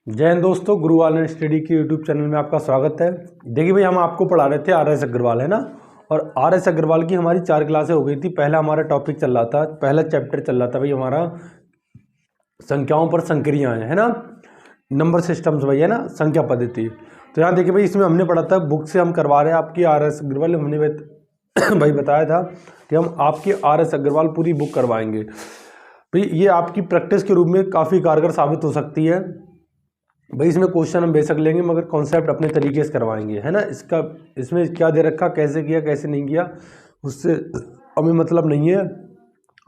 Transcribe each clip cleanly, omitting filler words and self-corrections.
जय हिंद दोस्तों, गुरु online study के यूट्यूब चैनल में आपका स्वागत है। देखिए भाई, हम आपको पढ़ा रहे थे RS अग्रवाल, है ना। और RS अग्रवाल की हमारी 4 क्लासें हो गई थी। पहला हमारा टॉपिक चल रहा था, पहला चैप्टर चल रहा था भाई हमारा संख्याओं पर संक्रियाएं, है ना, नंबर सिस्टम्स भाई, है ना, संख्या पद्धति। तो यहाँ देखिए भाई, इसमें हमने पढ़ा था, बुक से हम करवा रहे हैं आपकी RS अग्रवाल। हमने भाई बताया था कि हम आपकी RS अग्रवाल पूरी बुक करवाएंगे भाई। ये आपकी प्रैक्टिस के रूप में काफ़ी कारगर साबित हो सकती है भाई। इसमें क्वेश्चन हम बेशक लेंगे मगर कॉन्सेप्ट अपने तरीके से करवाएंगे, है ना। इसमें क्या दे रखा, कैसे किया कैसे नहीं किया, उससे हमें मतलब नहीं है,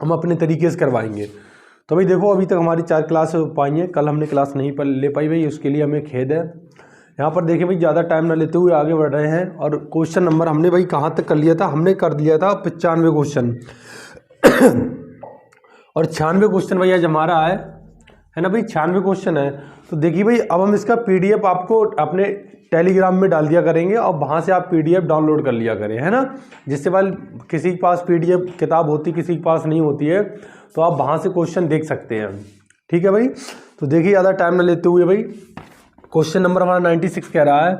हम अपने तरीके से करवाएंगे। तो भाई देखो, अभी तक हमारी 4 क्लास हो पाई हैं, कल हमने क्लास नहीं ले पाई भाई, उसके लिए हमें खेद है। यहाँ पर देखिए भाई, ज़्यादा टाइम ना लेते हुए आगे बढ़ रहे हैं। और क्वेश्चन नंबर हमने भाई कहाँ तक कर लिया था, हमने कर लिया था 95 क्वेश्चन और 96 क्वेश्चन भाई आज हमारा है ना भाई, 96 क्वेश्चन है। तो देखिए भाई, अब हम इसका PDF आपको अपने टेलीग्राम में डाल दिया करेंगे और वहाँ से आप PDF डाउनलोड कर लिया करें, है ना। जिससे भाई किसी के पास PDF किताब होती, किसी के पास नहीं होती है, तो आप वहाँ से क्वेश्चन देख सकते हैं, ठीक है भाई। तो देखिए, ज़्यादा टाइम ना लेते हुए भाई, क्वेश्चन नंबर हमारा 96 कह रहा है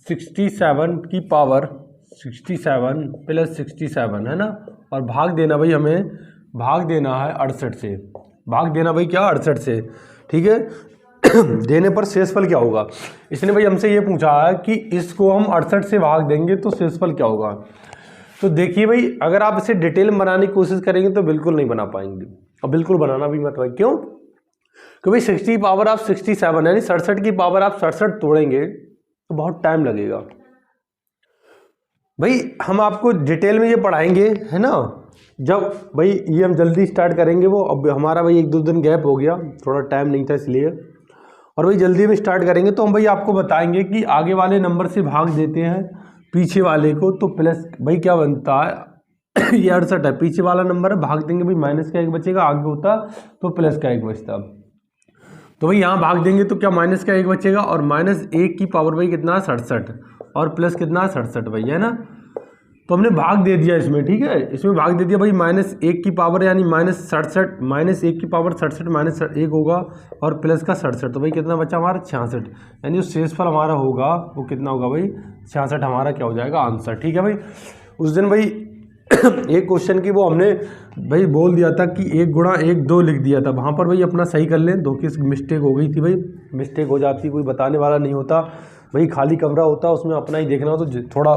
67 की पावर 67 प्लस 67, है ना। और भाग देना भाई, हमें भाग देना है 68 से। भाग देना भाई क्या, 68 से, ठीक है। देने पर शेषफल क्या होगा। इसने भाई हमसे ये पूछा है कि इसको हम 68 से भाग देंगे तो शेषफल क्या होगा। तो देखिए भाई, अगर आप इसे डिटेल में बनाने की कोशिश करेंगे तो बिल्कुल नहीं बना पाएंगे, और बिल्कुल बनाना भी मत भाई। क्यों? क्योंकि 60 की पावर आप 67 यानी 67 की पावर आप 67 तोड़ेंगे तो बहुत टाइम लगेगा भाई। हम आपको डिटेल में ये पढ़ाएंगे, है ना, जब भाई ये हम जल्दी स्टार्ट करेंगे। वो अब हमारा भाई 1-2 दिन गैप हो गया, थोड़ा टाइम नहीं था इसलिए। और भाई जल्दी में स्टार्ट करेंगे तो हम भाई आपको बताएंगे कि आगे वाले नंबर से भाग देते हैं पीछे वाले को तो प्लस भाई क्या बनता है ये 68 है, पीछे वाला नंबर है, भाग देंगे भाई माइनस का 1 बचेगा, आगे होता तो प्लस का 1 बचता। तो भाई यहाँ भाग देंगे तो क्या माइनस का 1 बचेगा, और -1 की पावर भाई कितना है 67, और प्लस कितना है 67 भाई, है ना। तो हमने भाग दे दिया इसमें, ठीक है, इसमें भाग दे दिया भाई। -1 की पावर यानी -67, -1 की पावर 67 -1 होगा, और प्लस का 67, तो भाई कितना बचा हमारा 66, यानी जो शेषफल हमारा होगा वो कितना होगा भाई 66 हमारा क्या हो जाएगा आंसर, ठीक है भाई। उस दिन भाई एक क्वेश्चन की वो हमने भाई बोल दिया था कि 1 गुणा 1 2 लिख दिया था, वहाँ पर भाई अपना सही कर लें। 2 की मिस्टेक हो गई थी भाई, मिस्टेक हो जाती, कोई बताने वाला नहीं होता भाई, खाली कमरा होता उसमें अपना ही देखना हो तो थोड़ा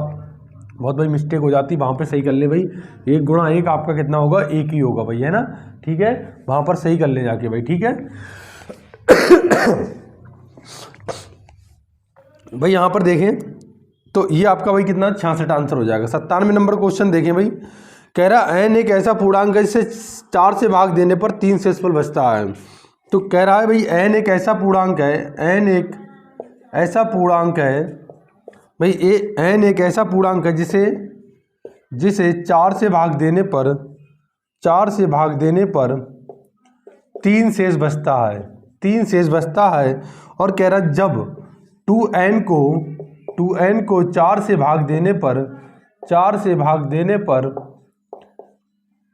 बहुत भाई मिस्टेक हो जाती, वहाँ पे सही कर ले भाई। 1 गुणा 1 आपका कितना होगा, 1 ही होगा भाई, है ना, ठीक है। वहाँ पर सही कर ले जाके भाई, ठीक है भाई। यहाँ पर देखें तो ये आपका भाई कितना 66 आंसर हो जाएगा। 97 नंबर क्वेश्चन देखें भाई, कह रहा n एक ऐसा पूर्णांक है जिसे 4 से भाग देने पर 3 शेषफल बचता है। तो कह रहा है भाई n एक ऐसा पूर्णांक है, n एक ऐसा पूर्णांक है भाई, n एक ऐसा पूर्णांक है जिसे 4 से भाग देने पर 3 शेष बचता है, 3 शेष बचता है। और कह रहा जब 2n को 4 से भाग देने पर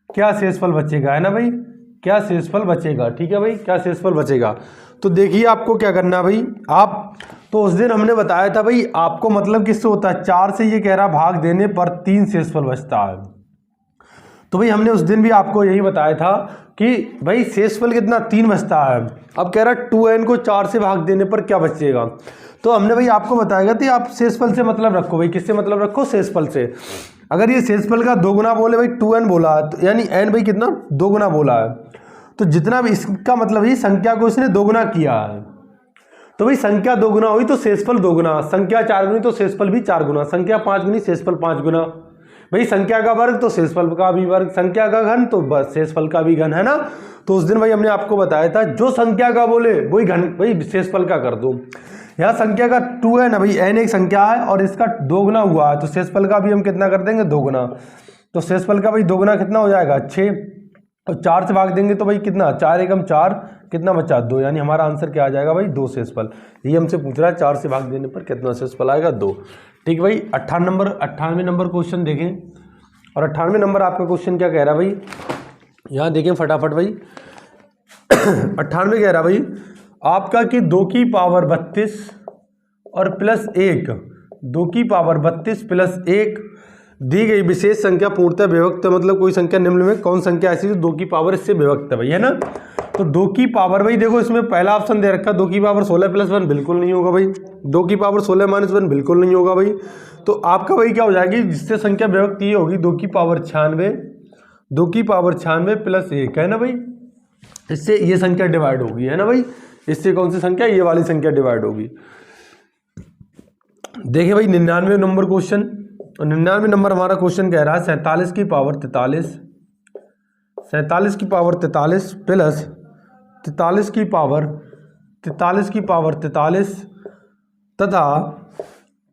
क्या शेषफल बचेगा, है ना भाई, क्या शेषफल बचेगा, ठीक है भाई, क्या शेषफल बचेगा। तो देखिए आपको क्या करना भाई, आप तो उस दिन हमने बताया था भाई, आपको मतलब किससे होता है, 4 से ये कह रहा भाग देने पर 3 शेषफल बचता है। तो भाई हमने उस दिन भी आपको यही बताया था कि भाई शेषफल कितना 3 बचता है। अब कह रहा 2n को 4 से भाग देने पर क्या बचेगा। तो हमने भाई आपको बताया कि आप शेषफल से मतलब रखो भाई, किससे मतलब रखो, शेषफल से। अगर ये शेषफल का 2 गुना बोले भाई, 2n बोला है तो यानी n भाई कितना 2 गुना बोला है, तो जितना भी इसका मतलब ये संख्या को इसने 2 गुना किया है। तो भाई संख्या 2 गुना हुई तो शेषफल 2 गुना, संख्या 4 गुनी तो शेषफल भी 4 गुना, संख्या 5 गुनी शेषफल 5 गुना भाई, संख्या का वर्ग तो शेषफल का भी वर्ग, संख्या का घन तो बस शेषफल का भी घन, है ना। तो उस दिन भाई हमने आपको बताया था जो संख्या का बोले वही घन वही शेषफल का कर दो। यहाँ संख्या का 2 है ना भाई, n एक संख्या है और इसका 2 गुना हुआ है, तो शेषफल का भी हम कितना कर देंगे 2 गुना। तो शेषफल का भाई 2 गुना कितना हो जाएगा 6, और 4 से भाग देंगे तो भाई कितना 4 एकम 4, कितना बचा 2, यानी हमारा आंसर क्या आ जाएगा भाई 2 शेषफल। ये हमसे पूछ रहा है 4 से भाग देने पर कितना शेषफल आएगा 2, ठीक भाई। 98 नंबर क्वेश्चन देखें, और 98 नंबर आपका क्वेश्चन क्या कह रहा है भाई, यहाँ देखें फटाफट भाई 98 कह रहा भाई आपका कि 2 की पावर 32 और प्लस 1, 2 की पावर 32 प्लस 1 दी गई विशेष संख्या पूर्णतः विभक्त, मतलब कोई संख्या निम्न में कौन संख्या ऐसी जो 2 की पावर इससे विभक्त है भाई, है ना। तो 2 की पावर भाई देखो इसमें पहला ऑप्शन दे रखा 2 की पावर 16 प्लस 1 बिल्कुल नहीं होगा भाई, 2 की पावर 16 माइनस 1 बिल्कुल नहीं होगा भाई। तो आपका भाई क्या हो जाएगी, जिससे संख्या विभक्त ये होगी 2 की पावर 96, 2 की पावर 96 प्लस 1, है ना भाई। इससे ये संख्या डिवाइड होगी, है ना भाई। इससे कौन सी संख्या, ये वाली संख्या डिवाइड होगी। देखिए भाई 99 नंबर क्वेश्चन, 99 नंबर हमारा क्वेश्चन कह रहा है 47 की पावर 43, 47 की पावर 43 प्लस 43 की पावर 43 तथा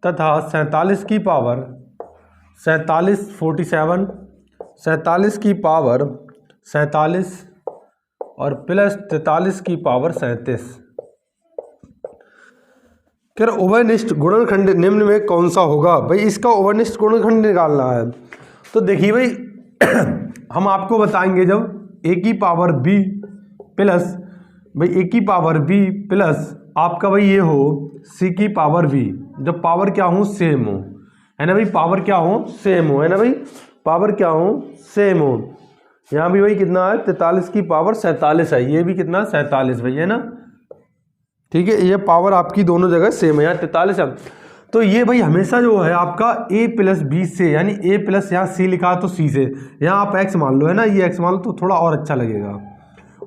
47 की पावर 47 47 47 की पावर 47 और प्लस 43 की पावर 37। फिर ओवरनिष्ठ गुणनखंड निम्न में कौन सा होगा भाई, इसका ओवरनिष्ठ गुणनखंड निकालना है। तो देखिए भाई हम आपको बताएंगे जब a की पावर b प्लस भाई a की पावर b प्लस आपका भाई ये हो c की पावर b, जब पावर क्या हो सेम हो, है ना भाई, पावर क्या हो सेम हो, है ना भाई, पावर क्या हो सेम हो। यहाँ भी भाई कितना है 43 की पावर 47 है, ये भी कितना 47 भाई, है ना, ठीक है। ये पावर आपकी दोनों जगह सेम है, यहाँ 43 है। तो ये भाई हमेशा जो है आपका a प्लस बी से, यानी a प्लस यहाँ c लिखा तो c से, यहाँ आप x मान लो, है ना, ये x मान लो तो थोड़ा और अच्छा लगेगा,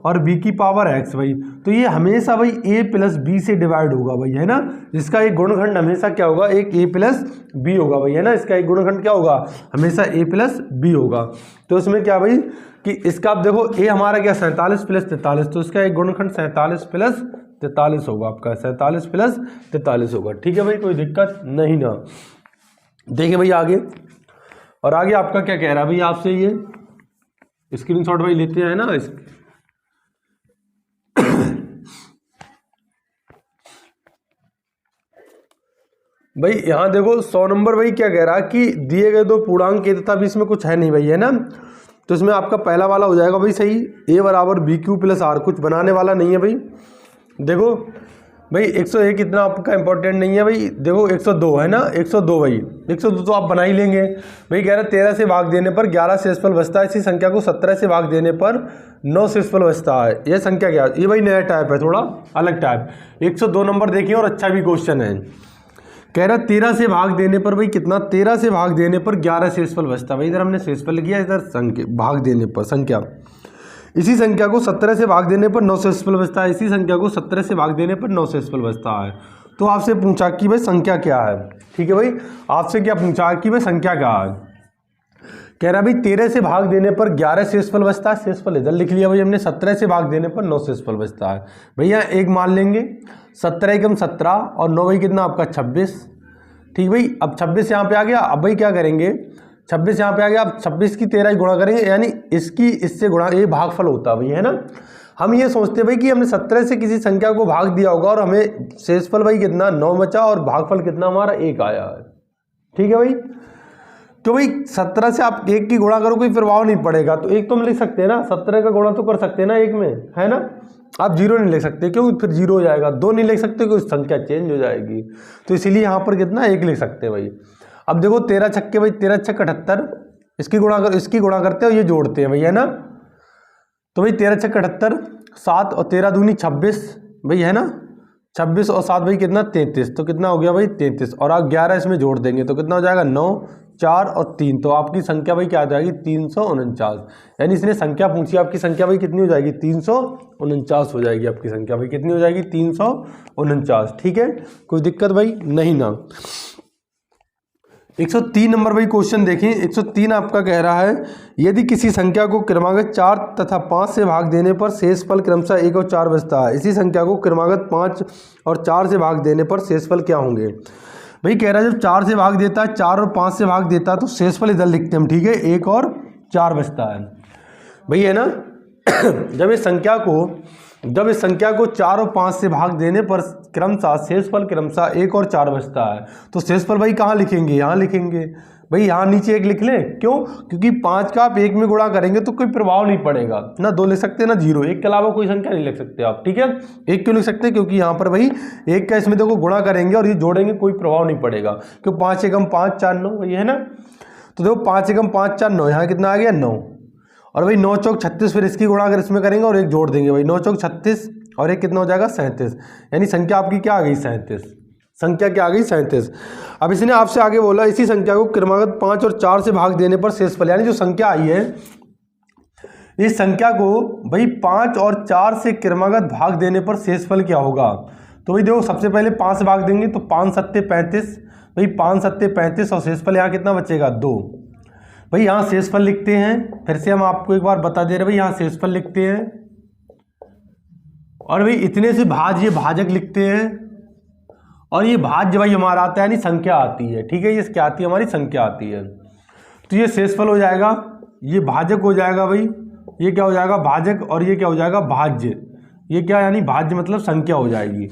और b की पावर x भाई। तो ये हमेशा भाई a प्लस बी से डिवाइड होगा भाई, है ना। इसका एक गुणनखंड हमेशा क्या होगा, एक a प्लस बी होगा भाई, है ना। इसका एक गुणनखंड क्या होगा, हमेशा a प्लस बी होगा। तो इसमें क्या भाई कि इसका आप देखो a हमारा क्या 47 प्लस 43, तो इसका एक गुणनखंड 47 प्लस 43 होगा, आपका 47 प्लस 43 होगा, ठीक है भाई, कोई दिक्कत नहीं ना। देखिए भाई आगे, और आगे आपका क्या कह रहा है भाई आपसे, ये स्क्रीनशॉट भाई लेते हैं ना इस भाई यहाँ देखो 100 नंबर भाई क्या कह रहा है कि दिए गए दो पूर्णांक के तथा भी इसमें कुछ है नहीं भाई, है ना। तो इसमें आपका पहला वाला हो जाएगा भाई सही, a बराबर बी क्यू प्लस आर, कुछ बनाने वाला नहीं है भाई। देखो भाई 101 इतना आपका इंपॉर्टेंट नहीं है भाई, देखो 102 है ना, 102 भाई 102 तो आप बना ही लेंगे भाई। कह रहे 13 से भाग देने पर 11 शेषफल बचता है, इसी संख्या को 17 से भाग देने पर 9 शेषफल बचता है। यह संख्या क्या है, ये भाई नया टाइप है, थोड़ा अलग टाइप। 102 नंबर देखिए, और अच्छा भी क्वेश्चन है। कह रहा 13 से भाग देने पर भाई कितना, 13 से भाग देने पर 11 शेषफल बचता है भाई। इधर हमने शेषफल किया, इधर संख्या भाग देने पर संख्या, इसी संख्या को 17 से भाग देने पर 9 शेषफल बचता है, इसी संख्या को 17 से भाग देने पर 9 शेषफल बचता है। तो आपसे पूछा कि भाई संख्या क्या है, ठीक है भाई, आपसे क्या पूछा कि भाई संख्या क्या है। कह रहा भाई 13 से भाग देने पर 11 शेषफल बचता है, शेषफल इधर लिख लिया भाई हमने, 17 से भाग देने पर 9 शेषफल बचता है भैया। एक मान लेंगे 17 एकम 17 और 9 भाई कितना आपका 26, ठीक भाई। अब 26 यहाँ पे आ गया, अब भाई क्या करेंगे 26 यहाँ पे आ गया, अब 26 की 13 गुणा करेंगे, यानी इसकी इससे गुणा, ये भागफल होता है भाई, है ना। हम ये सोचते भाई कि हमने 17 से किसी संख्या को भाग दिया होगा और हमें शेषफल भाई कितना 9 बचा और भागफल कितना हमारा 1 आया है, ठीक है भाई। तो भाई 17 से आप 1 की गुणा करो, कोई प्रभाव नहीं पड़ेगा, तो 1 तो हम लिख सकते हैं ना, 17 का गुणा तो कर सकते हैं ना 1 में, है ना। आप 0 नहीं लिख सकते, क्योंकि फिर 0 हो जाएगा। 2 नहीं लिख सकते क्योंकि संख्या चेंज हो जाएगी, तो इसीलिए यहाँ पर कितना 1 लिख सकते हैं भाई। अब देखो 13 छक्के भाई 13 छक्के 78, इसकी गुणा करते हैं और ये जोड़ते हैं भाई, है ना। तो भाई 13 छक्के 78, 7 और 13 दूनी 26 भाई, है ना। 26 और 7 भाई कितना 33, तो कितना हो गया भाई 33, और आप 11 इसमें जोड़ देंगे तो कितना हो जाएगा 9, 4 और 3, तो आपकी संख्या भाई क्या आ जाएगी 349। यानी इसने संख्या पूछी, आपकी संख्या भाई कितनी हो जाएगी 349 हो जाएगी, आपकी संख्या भाई कितनी हो जाएगी 349, ठीक है, कोई दिक्कत भाई नहीं ना। 103 नंबर भाई क्वेश्चन देखिए, 103 आपका कह रहा है यदि किसी संख्या को क्रमागत 4 तथा 5 से भाग देने पर शेषफल क्रमशः 1 और 4 बचता है, इसी संख्या को क्रमागत 5 और 4 से भाग देने पर शेषफल क्या होंगे। भाई कह रहा है जब 4 से भाग देता है, 4 और 5 से भाग देता है, तो शेषफल इधर लिखते हैं हम, ठीक है, 1 और 4 बचता है भाई, है ना। जब इस संख्या को जब इस संख्या को 4 और 5 से भाग देने पर क्रमशः शेषफल क्रमशः 1 और 4 बचता है। तो शेषफल भाई कहाँ लिखेंगे, यहाँ लिखेंगे भाई, यहाँ नीचे 1 लिख लें। क्यों? क्योंकि 5 का आप 1 में गुणा करेंगे तो कोई प्रभाव नहीं पड़ेगा, ना 2 लिख सकते ना 0, 1 के अलावा कोई संख्या नहीं लिख सकते आप, ठीक है। 1 क्यों लिख सकते? क्योंकि यहाँ पर भाई 1 का इसमें देखो गुणा करेंगे और ये जोड़ेंगे, कोई प्रभाव नहीं पड़ेगा। क्यों? 5 एकम 5 4 9 ये है ना। तो देखो 5 एकम 5 4 9, यहाँ कितना आ गया 9, और भाई 9 चौक 36, फिर इसकी गुणा अगर इसमें करेंगे और 1 जोड़ देंगे भाई, 9 चौक 36 और 1 कितना हो जाएगा 37, यानी संख्या आपकी क्या आ गई 37, संख्या क्या आ गई 37। अब इसने आपसे आगे बोला इसी संख्या को क्रमागत 5 और 4 से भाग देने पर शेषफल, यानी जो संख्या आई है इस संख्या को भाई 5 और 4 से क्रमागत भाग देने पर शेषफल क्या होगा। तो भाई देखो सबसे पहले 5 से भाग देंगे तो 5 सत्ते 35, भाई 5 सत्ते 35 और शेषफल यहाँ कितना बचेगा 2। भाई यहाँ शेषफल लिखते हैं, फिर से हम आपको एक बार बता दे रहे भाई, यहाँ शेषफल लिखते हैं और भाई इतने से भाज्य भाजक लिखते हैं, और ये भाज्य भाई हमारा आता है यानी संख्या आती है, ठीक है। ये क्या आती है? हमारी संख्या आती है। तो ये शेषफल हो जाएगा, ये भाजक हो जाएगा भाई, ये क्या हो जाएगा भाजक, और ये क्या हो जाएगा भाज्य। ये क्या यानी भाज्य मतलब संख्या हो जाएगी।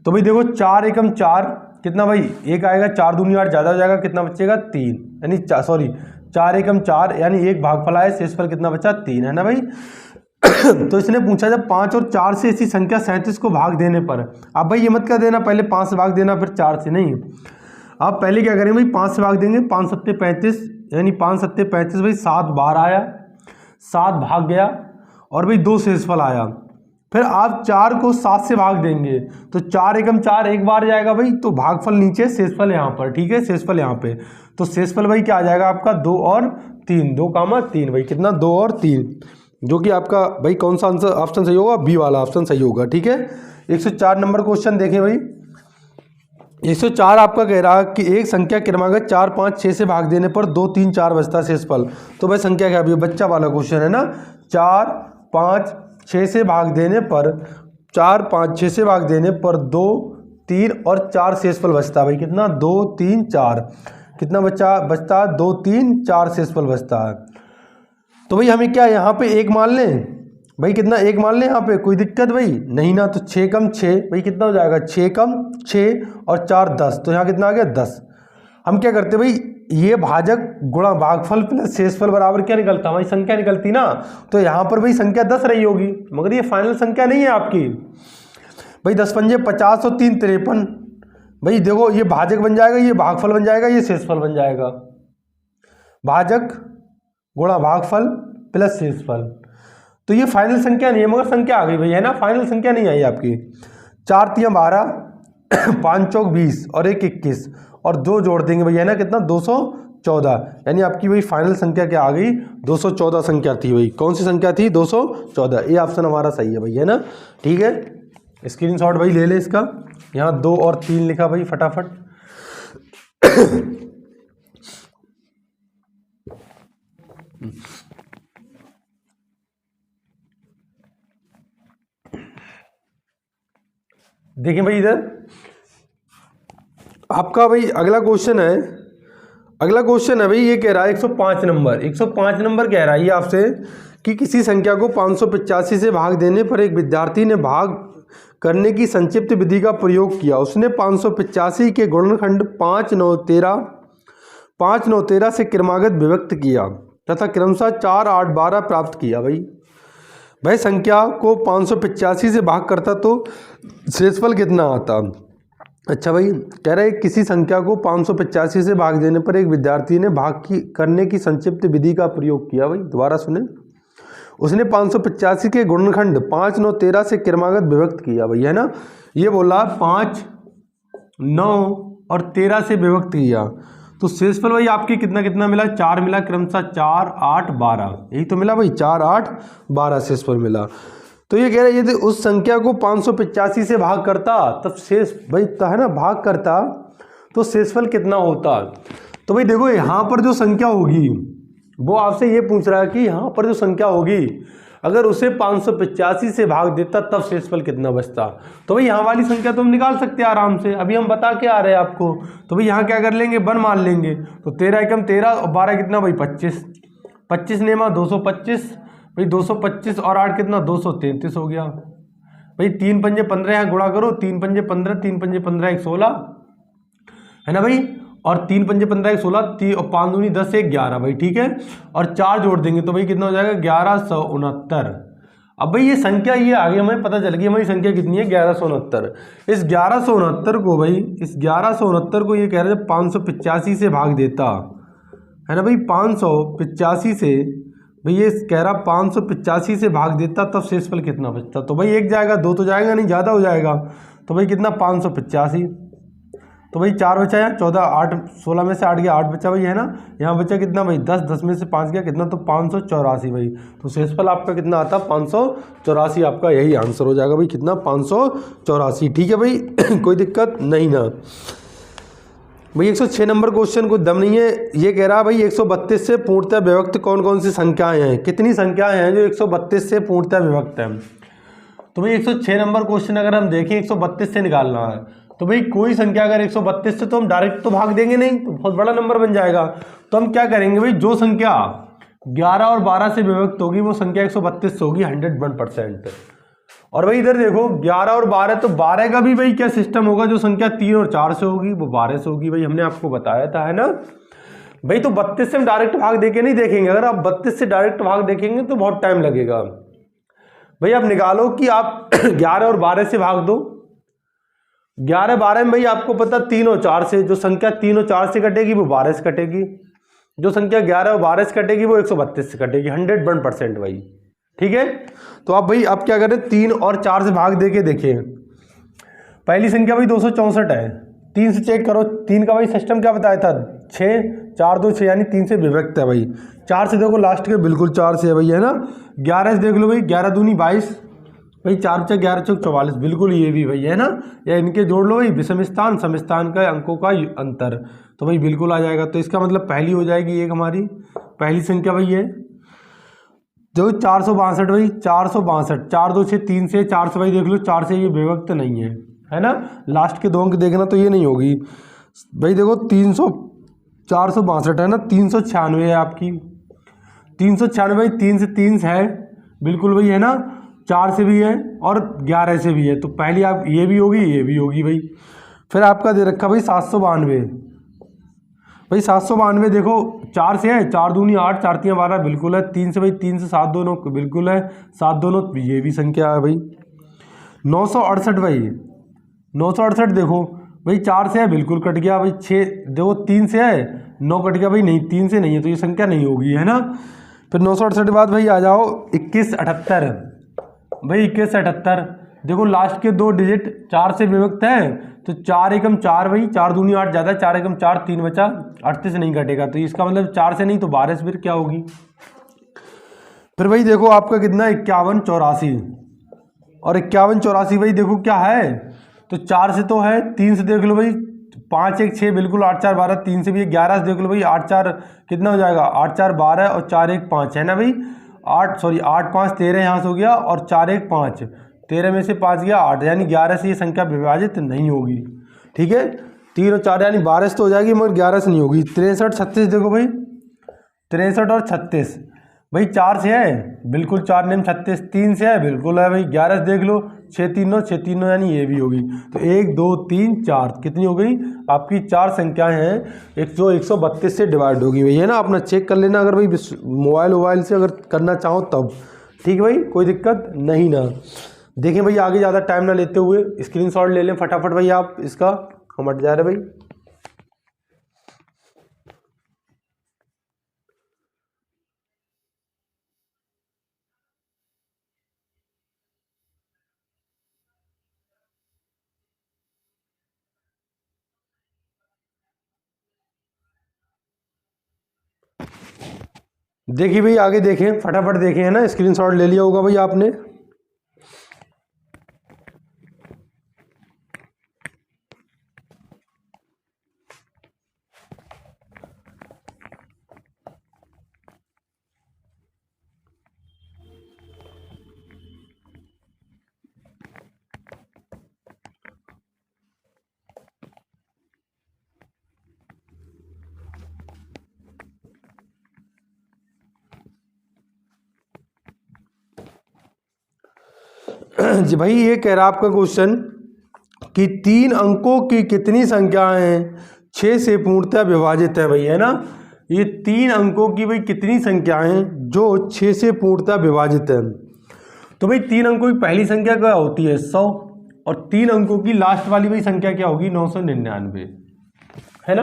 तो भाई देखो 4 एकम 4 कितना भाई 1 आएगा, 4 दूनी 8 ज़्यादा हो जाएगा, कितना बचेगा 3, यानी 4 एकम 4 यानी 1 भागफल आया, शेषफल कितना बचा 3, है ना भाई। तो इसने पूछा जब 5 और 4 से ऐसी संख्या 37 को भाग देने पर, अब भाई ये मत कर देना पहले 5 से भाग देना फिर 4 से, नहीं, आप पहले क्या करेंगे भाई 5 से भाग देंगे, 5 सत्ते 35 यानी 5 सत्ते 35 भाई 7 बार आया, 7 भाग गया और भाई 2 शेषफल आया। फिर आप 4 को 7 से भाग देंगे तो 4 एकम 4 1 बार जाएगा भाई, तो भागफल नीचे शेषफल यहाँ पर, ठीक है, शेषफल यहाँ पे। तो शेषफल भाई क्या आ जाएगा आपका 2 और 3, 2 कामा 3 भाई कितना 2 और 3, जो कि आपका भाई कौन सा आंसर ऑप्शन सही होगा? बी वाला ऑप्शन सही होगा, ठीक है। 104 नंबर क्वेश्चन देखें भाई, 104 आपका कह रहा है कि एक संख्या क्रमागत 4 5 6 से भाग देने पर 2 3 4 बचता शेषफल। तो भाई संख्या क्या है? बच्चा वाला क्वेश्चन है ना। 4 5 6 से भाग देने पर 4 5 6 से भाग देने पर 2 3 और 4 शेषफल बचता भाई, कितना 2 3 4, कितना बचता है 2 3 4 शेषफल बचता है। तो भाई हमें क्या यहाँ पे 1 मान लें भाई, कितना 1 मान लें यहाँ पे, कोई दिक्कत भाई नहीं ना। तो 6 कम 6 भाई कितना हो जाएगा 6 कम 6 और 4 10, तो यहाँ कितना आ गया 10। हम क्या करते भाई ये भाजक गुणा भागफल प्लस शेषफल बराबर क्या निकलता हमारी संख्या निकलती ना। तो यहाँ पर भाई संख्या 10 रही होगी, मगर ये फाइनल संख्या नहीं है आपकी भाई। 10 पंजे 50 और 3 53, भाई देखो ये भाजक बन जाएगा, ये भागफल बन जाएगा, ये शेषफल बन जाएगा। भाजक गुणा भागफल प्लस शेषफल, तो ये फाइनल संख्या नहीं है मगर संख्या आ गई भाई, है ना। फाइनल संख्या नहीं आई आपकी। 4 3 12 5 चौक 20 और 1 21 और 2 जोड़ देंगे भाई, है ना, कितना 214, यानी आपकी भाई फाइनल संख्या क्या आ गई 214 संख्या थी भाई। कौन सी संख्या थी 214, ये ऑप्शन हमारा सही है भाई, है ना, ठीक है। स्क्रीनशॉट भाई ले ले इसका, यहाँ 2 और 3 लिखा भाई फटाफट। देखिए भाई इधर आपका भाई अगला क्वेश्चन है, अगला क्वेश्चन है भाई, ये कह रहा है 105 नंबर, 105 नंबर कह रहा है ये आपसे कि किसी संख्या को 585 से भाग देने पर एक विद्यार्थी ने भाग करने की संक्षिप्त विधि का प्रयोग किया। उसने 585 के गुणनखंड 5 9 13 से क्रमागत विभक्त किया तथा क्रमशः 4 8 12 प्राप्त किया। भाई संख्या को 585 से भाग करता तो शेषफल कितना आता। अच्छा भाई कह रहा है किसी संख्या को 585 से भाग देने पर एक विद्यार्थी ने करने की संक्षिप्त विधि का प्रयोग किया। भाई दोबारा सुने, उसने 585 के गुणनखंड 5 9 13 से क्रमागत विभक्त किया भाई, है ना। ये बोला 5 9 और 13 से विभक्त किया तो शेषफल भाई आपकी कितना कितना मिला 4 मिला, क्रमशः 4 8 12, यही तो मिला भाई 4 8 12 शेषफल मिला। तो ये कह रहे यदि उस संख्या को 585 से भाग करता तब शेष भाई है ना भाग करता तो शेषफल कितना होता। तो भाई देखो यहाँ पर जो संख्या होगी वो आपसे ये पूछ रहा है कि यहाँ पर जो संख्या होगी अगर उसे 585 से भाग देता तब शेषफल कितना बचता। तो भाई यहाँ वाली संख्या तो हम निकाल सकते हैं आराम से, अभी हम बता के आ रहे हैं आपको। तो भाई यहाँ क्या कर लेंगे 1 मान लेंगे, तो 13 एकम 13 और 12 कितना भाई 25, 25 नेमा 225 भाई 225 और 8 कितना 233 हो गया। भाई 3 पंजे 15 यहाँ गुणा करो, 3 पंजे 15, 3 पंजे 15 1 16 है ना भाई, और 3 पंजे 15 1 16 और 5 दूनी 10 1 11 भाई, ठीक है। और 4 जोड़ देंगे तो भाई कितना हो जाएगा 1169। अब भाई ये संख्या ये आगे हमें पता चल गई हमारी संख्या कितनी है 1169। इस 1169 को भाई, इस 1169 को ये कह रहे हैं 585 से भाग देता है ना भाई, 585 से भाई ये कह रहा 585 से भाग देता तब शेषफल कितना बचता। तो भाई एक जाएगा, दो तो जाएगा नहीं, ज़्यादा हो जाएगा। तो भाई कितना 585, तो भाई 4 बचा यहाँ 14 8 16 में से 8 गया 8 बचा भाई, है ना। यहाँ बचा कितना भाई 10, 10 में से 5 गया कितना, तो 584 भाई। तो शेषफल आपका कितना आता 584, आपका यही आंसर हो जाएगा भाई, कितना 584, ठीक है भाई। कोई दिक्कत नहीं ना भाई। 106 नंबर क्वेश्चन को दम नहीं है, ये कह रहा है भाई 132 से पूर्णतः विभक्त कौन कौन सी संख्याएं हैं, कितनी संख्याएं हैं जो 132 से पूर्णतः विभक्त है। तो भाई 106 नंबर क्वेश्चन अगर हम देखें 132 से निकालना है, तो भाई कोई संख्या अगर 132 से, तो हम डायरेक्ट तो भाग देंगे नहीं, तो बहुत बड़ा नंबर बन जाएगा। तो हम क्या करेंगे भाई, जो संख्या 11 और 12 से विभक्त होगी वो संख्या 132 होगी 101%। और भाई इधर देखो 11 और 12, तो 12 का भी भाई क्या सिस्टम होगा, जो संख्या 3 और 4 से होगी वो 12 से होगी भाई, हमने आपको बताया था, है ना भाई। तो 32 से हम डायरेक्ट भाग देके नहीं देखेंगे, अगर आप 32 से डायरेक्ट भाग देखेंगे तो बहुत टाइम लगेगा भाई। आप निकालो कि आप 11 और 12 से भाग दो, 11 12 में भाई आपको पता 3 और 4 से, जो संख्या 3 और 4 से कटेगी वो 12 से कटेगी, जो संख्या 11 और 12 से कटेगी वो 132 से कटेगी, 101% भाई, ठीक है। तो आप भाई आप क्या करें, 3 और 4 से भाग देके देखिए। पहली संख्या भाई 264 है, 3 से चेक करो, 3 का भाई सिस्टम क्या बताया था 6 4 2 6 यानी 3 से विभक्त है भाई। 4 से देखो लास्ट के बिल्कुल 4 से है भाई, है ना। 11 से देख लो भाई, 11 दूनी 22 भाई, 4 चौक 11 चौक 44 बिल्कुल ये भी भाई, है ना। या इनके जोड़ लो भाई, विषम स्थान सम स्थान का अंकों का अंतर, तो भाई बिल्कुल आ जाएगा। तो इसका मतलब पहली हो जाएगी एक हमारी पहली संख्या भाई है जो 462 भाई, 462 4 2 6 3 से 4 से भाई देख लो 4 से ये विभक्त नहीं है ना। लास्ट के दो अंक देखना तो ये नहीं होगी भाई, देखो 300 462 है ना, 396 है आपकी, 396 भाई 3 से 3 है बिल्कुल भाई, है ना। 4 से भी है और 11 से भी है, तो पहली आप ये भी होगी भाई। फिर आपका दे रखा भाई 792 भाई, 792 देखो 4 से है, 4 दूनी 8 4 3 12 बिल्कुल है। 3 से भाई 3 से 7 दोनों बिल्कुल है, 7 दोनों ये भी संख्या है भाई। 968 भाई, 968 देखो भाई 4 से है बिल्कुल कट गया भाई। 6 देखो 3 से है 9 कट गया भाई, नहीं 3 से नहीं है तो ये संख्या नहीं होगी, है ना। फिर 968 के बाद भाई आ जाओ 2178 भाई, 2178 देखो लास्ट के दो डिजिट 4 से विभक्त है, तो 4 एकम 4 भाई, 4 दूनी 8 ज़्यादा, 4 एकम 4 3 बचा, 38 से नहीं कटेगा, तो इसका मतलब 4 से नहीं तो 12 से फिर क्या होगी। फिर भाई देखो आपका कितना 5184 और 5184 भाई देखो क्या है, तो 4 से तो है, 3 से देख लो भाई 5 1 6 बिल्कुल, 8 4 12, 3 से भी 11 से देख लो भाई 8 4 कितना हो जाएगा 8 4 12 और 4 1 5 है ना भाई। 8 5 13 यहाँ से हो गया और 4 1 5 13 में से 5 गया 8, यानी 11 से ये संख्या विभाजित नहीं होगी, ठीक है। 3 और 4 यानी 12 से तो हो जाएगी मगर 11 से नहीं होगी। 63 36 देखो भाई, 63 और 36 भाई 4 से है बिल्कुल 4 नेम 36, 3 से है बिल्कुल है भाई, 11 से देख लो 6 3 9 यानी ये भी होगी। तो 1 2 3 4 कितनी हो गई आपकी 4 संख्याएं हैं एक जो 132 से डिवाइड होगी भाई, है ना। अपना चेक कर लेना अगर भाई मोबाइल से अगर करना चाहो तब, ठीक है भाई, कोई दिक्कत नहीं ना। देखें भाई आगे ज़्यादा टाइम ना लेते हुए स्क्रीनशॉट ले लें फटाफट भाई आप इसका, हम हट जा रहे भाई। देखिए भाई आगे देखें फटाफट देखें, है ना, स्क्रीनशॉट ले लिया होगा भाई आपने। जी भाई ये कह रहा आपका क्वेश्चन कि 3 अंकों की कितनी संख्याएं 6 से पूर्णतः विभाजित है भाई, है ना। ये 3 अंकों की भाई कितनी संख्याएं जो 6 से पूर्णतः विभाजित है। तो भाई 3 अंकों की पहली संख्या क्या होती है 100, और 3 अंकों की लास्ट वाली भाई संख्या क्या होगी 999, है ना।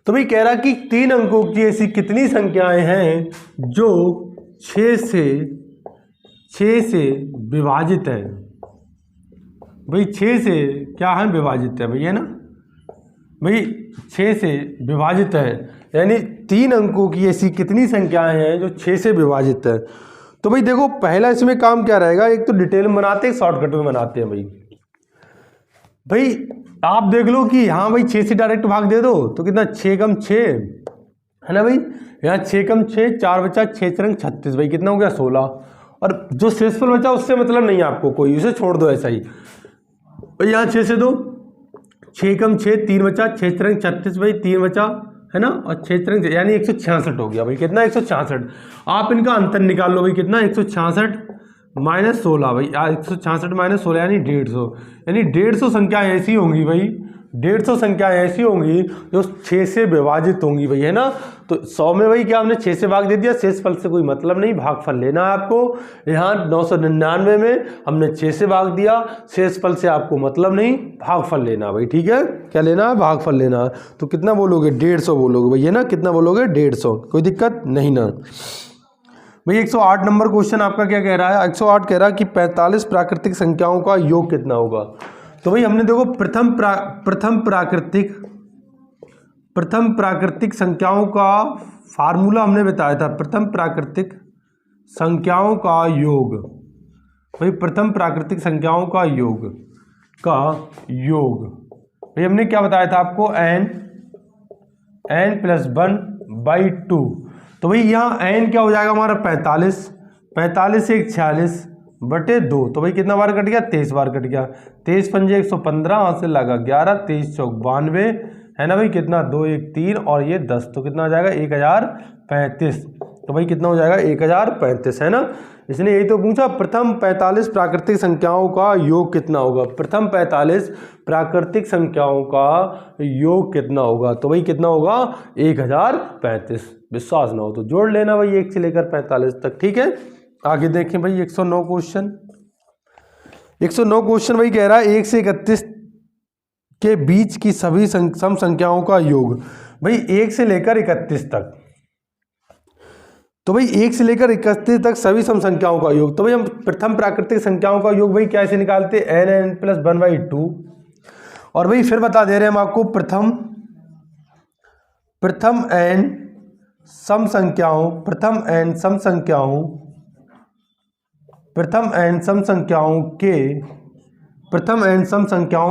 तो भाई कह रहा कि 3 अंकों की ऐसी कितनी संख्याएं हैं जो 6 से विभाजित है। भाई 6 से क्या है विभाजित है भाई, है ना। भाई 6 से विभाजित है, यानी 3 अंकों की ऐसी कितनी संख्याएं हैं जो 6 से विभाजित है। तो भाई देखो पहला इसमें काम क्या रहेगा, एक तो डिटेल में बनाते हैं, शॉर्टकट में बनाते हैं भाई। भाई आप देख लो कि हाँ भाई 6 से डायरेक्ट भाग दे दो तो कितना 6 कम 6, है ना भाई। यहाँ 6 कम 6, 4 बचा, 6 4 36, भाई कितना हो गया 16। और जो शेषफल बचा उससे मतलब नहीं है आपको कोई, उसे छोड़ दो ऐसा ही। भाई यहाँ 6 से 2, 6 कम 6, 3 बचा, 6 4 36, भाई 3 बचा, है ना। और 6 4 यानी 166 हो गया भाई, कितना 166। आप इनका अंतर निकाल लो भाई, कितना 166 माइनस 16, भाई 166 माइनस 16 यानी 150। यानी 150 संख्या ऐसी होंगी भाई, 150 संख्या ऐसी होंगी जो 6 से विभाजित होंगी भाई, है ना। तो 100 में भाई क्या हमने 6 से भाग दे दिया, शेषफल से कोई मतलब नहीं, भागफल लेना है आपको। यहाँ 999 में हमने 6 से भाग दिया, शेषफल से आपको मतलब नहीं, भागफल लेना भाई, ठीक है। क्या लेना है, भागफल लेना है। तो कितना बोलोगे 150 बोलोगे भाई, है ना। कितना बोलोगे 150, कोई दिक्कत नहीं ना भाई। 108 नंबर क्वेश्चन आपका क्या कह रहा है, 108 कह रहा है कि 45 प्राकृतिक संख्याओं का योग कितना होगा। तो भाई हमने देखो प्रथम प्राकृतिक संख्याओं का फार्मूला हमने बताया था, प्रथम प्राकृतिक संख्याओं का योग। भाई प्रथम प्राकृतिक संख्याओं का योग भाई हमने क्या बताया था आपको, n + 1/2। तो भाई यहाँ n क्या हो जाएगा हमारा 45, 45 से 46 बटे 2। तो भाई कितना बार कट गया, 23 बार कट गया। 23 पंजे 115, वहाँ से लगा 11, 23 चौक 92, है ना भाई। कितना 2 1 3 और ये 10, तो कितना हो जाएगा 1035। तो भाई कितना हो जाएगा 1035, है ना। इसने यही तो पूछा, प्रथम 45 प्राकृतिक संख्याओं का योग कितना होगा। प्रथम 45 प्राकृतिक संख्याओं का योग कितना होगा। तो भाई कितना होगा 1035। विश्वास ना हो तो जोड़ लेना भाई 1 से लेकर 45 तक, ठीक है। आगे देखें भाई 109 क्वेश्चन। 109 क्वेश्चन भाई कह रहा है 1 से 31 के बीच की सभी सम संख्याओं का योग। भाई 1 से लेकर 31 तक, तो भाई 1 से लेकर 31 तक सभी सम संख्याओं का योग। तो भाई हम प्रथम प्राकृतिक संख्याओं का योग भाई कैसे निकालते, n + 1/2। और भाई फिर बता दे रहे हैं हम आपको प्रथम n सम संख्याओं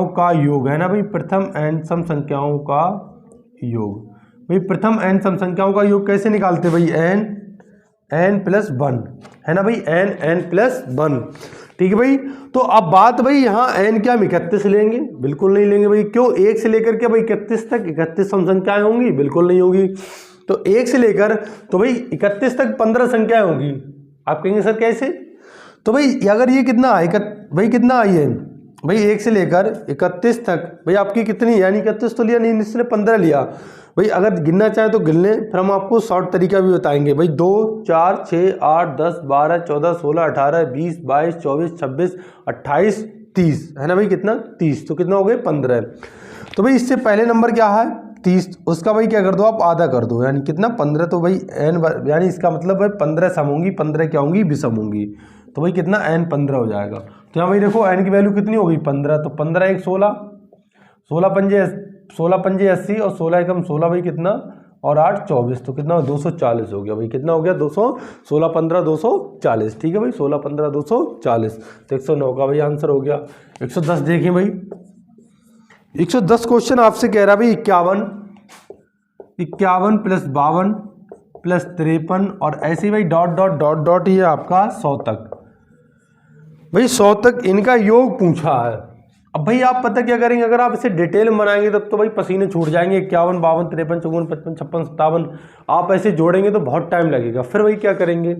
का योग, है ना भाई। प्रथम n सम संख्याओं का योग, भाई प्रथम n सम संख्याओं का योग कैसे निकालते भाई, n + 1, है ना भाई, n + 1, ठीक है भाई। तो अब बात भाई यहाँ n क्या हम 31 लेंगे, बिल्कुल नहीं लेंगे भाई। क्यों, 1 से लेकर के भाई 31 तक 31 सम संख्याएं होंगी, बिल्कुल नहीं होगी। तो 1 से लेकर तो भाई 31 तक 15 संख्याएं होंगी। आप कहेंगे सर कैसे, तो भाई अगर ये कितना है भाई, कितना आई है भाई 1 से लेकर 31 तक, भाई आपकी कितनी, यानी 31 तो लिया नहीं, इसने 15 लिया भाई। अगर गिनना चाहे तो गिन लें, फिर हम आपको शॉर्ट तरीका भी बताएंगे भाई। 2 4 6 8 10 12 14 16 18 20 22 24 26 28 30, है ना भाई। कितना 30, तो कितना हो गए 15। तो भाई इससे पहले नंबर क्या है 30, उसका भाई क्या कर दो आप आधा कर दो, यानी कितना 15। तो भाई n यानी इसका मतलब भाई 15 सम होंगी, 15 क्या होंगी विषम होंगी। तो भाई कितना n 15 हो जाएगा। तो यहाँ भाई देखो n की वैल्यू कितनी होगी 15, तो 15 1 16, 16 पंजे 80 और 16 एकम 16, भाई कितना और 8 24, तो कितना 240 हो गया भाई। कितना हो गया 16 15 240, ठीक है भाई। 16 15 240, तो 109 का भाई आंसर हो गया। 110 देखिए भाई, 110 क्वेश्चन आपसे कह रहा भाई 51 + 52 + 53 और ऐसे ही भाई डॉट ये आपका 100 तक, भाई 100 तक इनका योग पूछा है। अब भाई आप पता क्या करेंगे, अगर आप इसे डिटेल में बनाएंगे तब तो भाई पसीने छूट जाएंगे। 51 52 53 54 55 56 57 आप ऐसे जोड़ेंगे तो बहुत टाइम लगेगा। फिर भाई क्या करेंगे,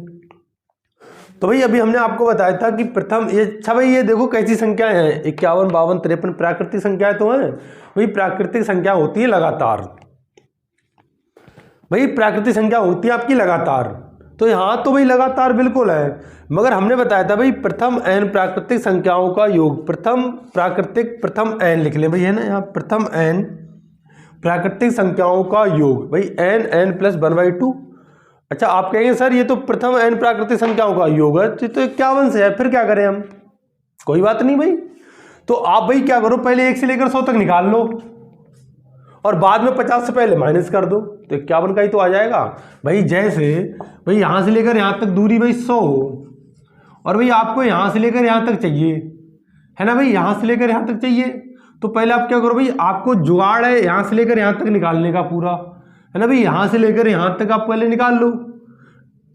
तो भाई अभी हमने आपको बताया था कि प्रथम ये, अच्छा भाई ये देखो कैसी संख्याएं हैं, 51, 52, 53 प्राकृतिक संख्याएं तो हैं भाई। प्राकृतिक संख्या होती है लगातार, भाई प्राकृतिक संख्या होती है आपकी लगातार। तो यहाँ तो भाई लगातार बिल्कुल है, मगर हमने बताया था भाई प्रथम n प्राकृतिक संख्याओं का योग, प्रथम n लिख लें भाई, है ना, यहाँ प्रथम n प्राकृतिक संख्याओं का योग भाई n प्लस 1/2। अच्छा आप कहेंगे सर ये तो प्रथम n प्राकृतिक संख्याओं का योग है, तो 51 से है, फिर क्या करें हम? कोई बात नहीं भाई, तो आप भाई क्या करो, पहले 1 से लेकर 100 तक निकाल लो और बाद में 50 से पहले माइनस कर दो, तो 51 का ही तो आ जाएगा भाई। जैसे भाई यहाँ से लेकर यहाँ तक दूरी भाई 100 हो, और भाई आपको यहाँ से लेकर यहाँ तक चाहिए, है ना भाई, यहाँ से लेकर यहाँ तक चाहिए, तो पहले आप क्या करो भाई, आपको जुगाड़ है यहाँ से लेकर यहाँ तक निकालने का पूरा, है ना भाई, यहाँ से लेकर यहाँ तक आप पहले निकाल लो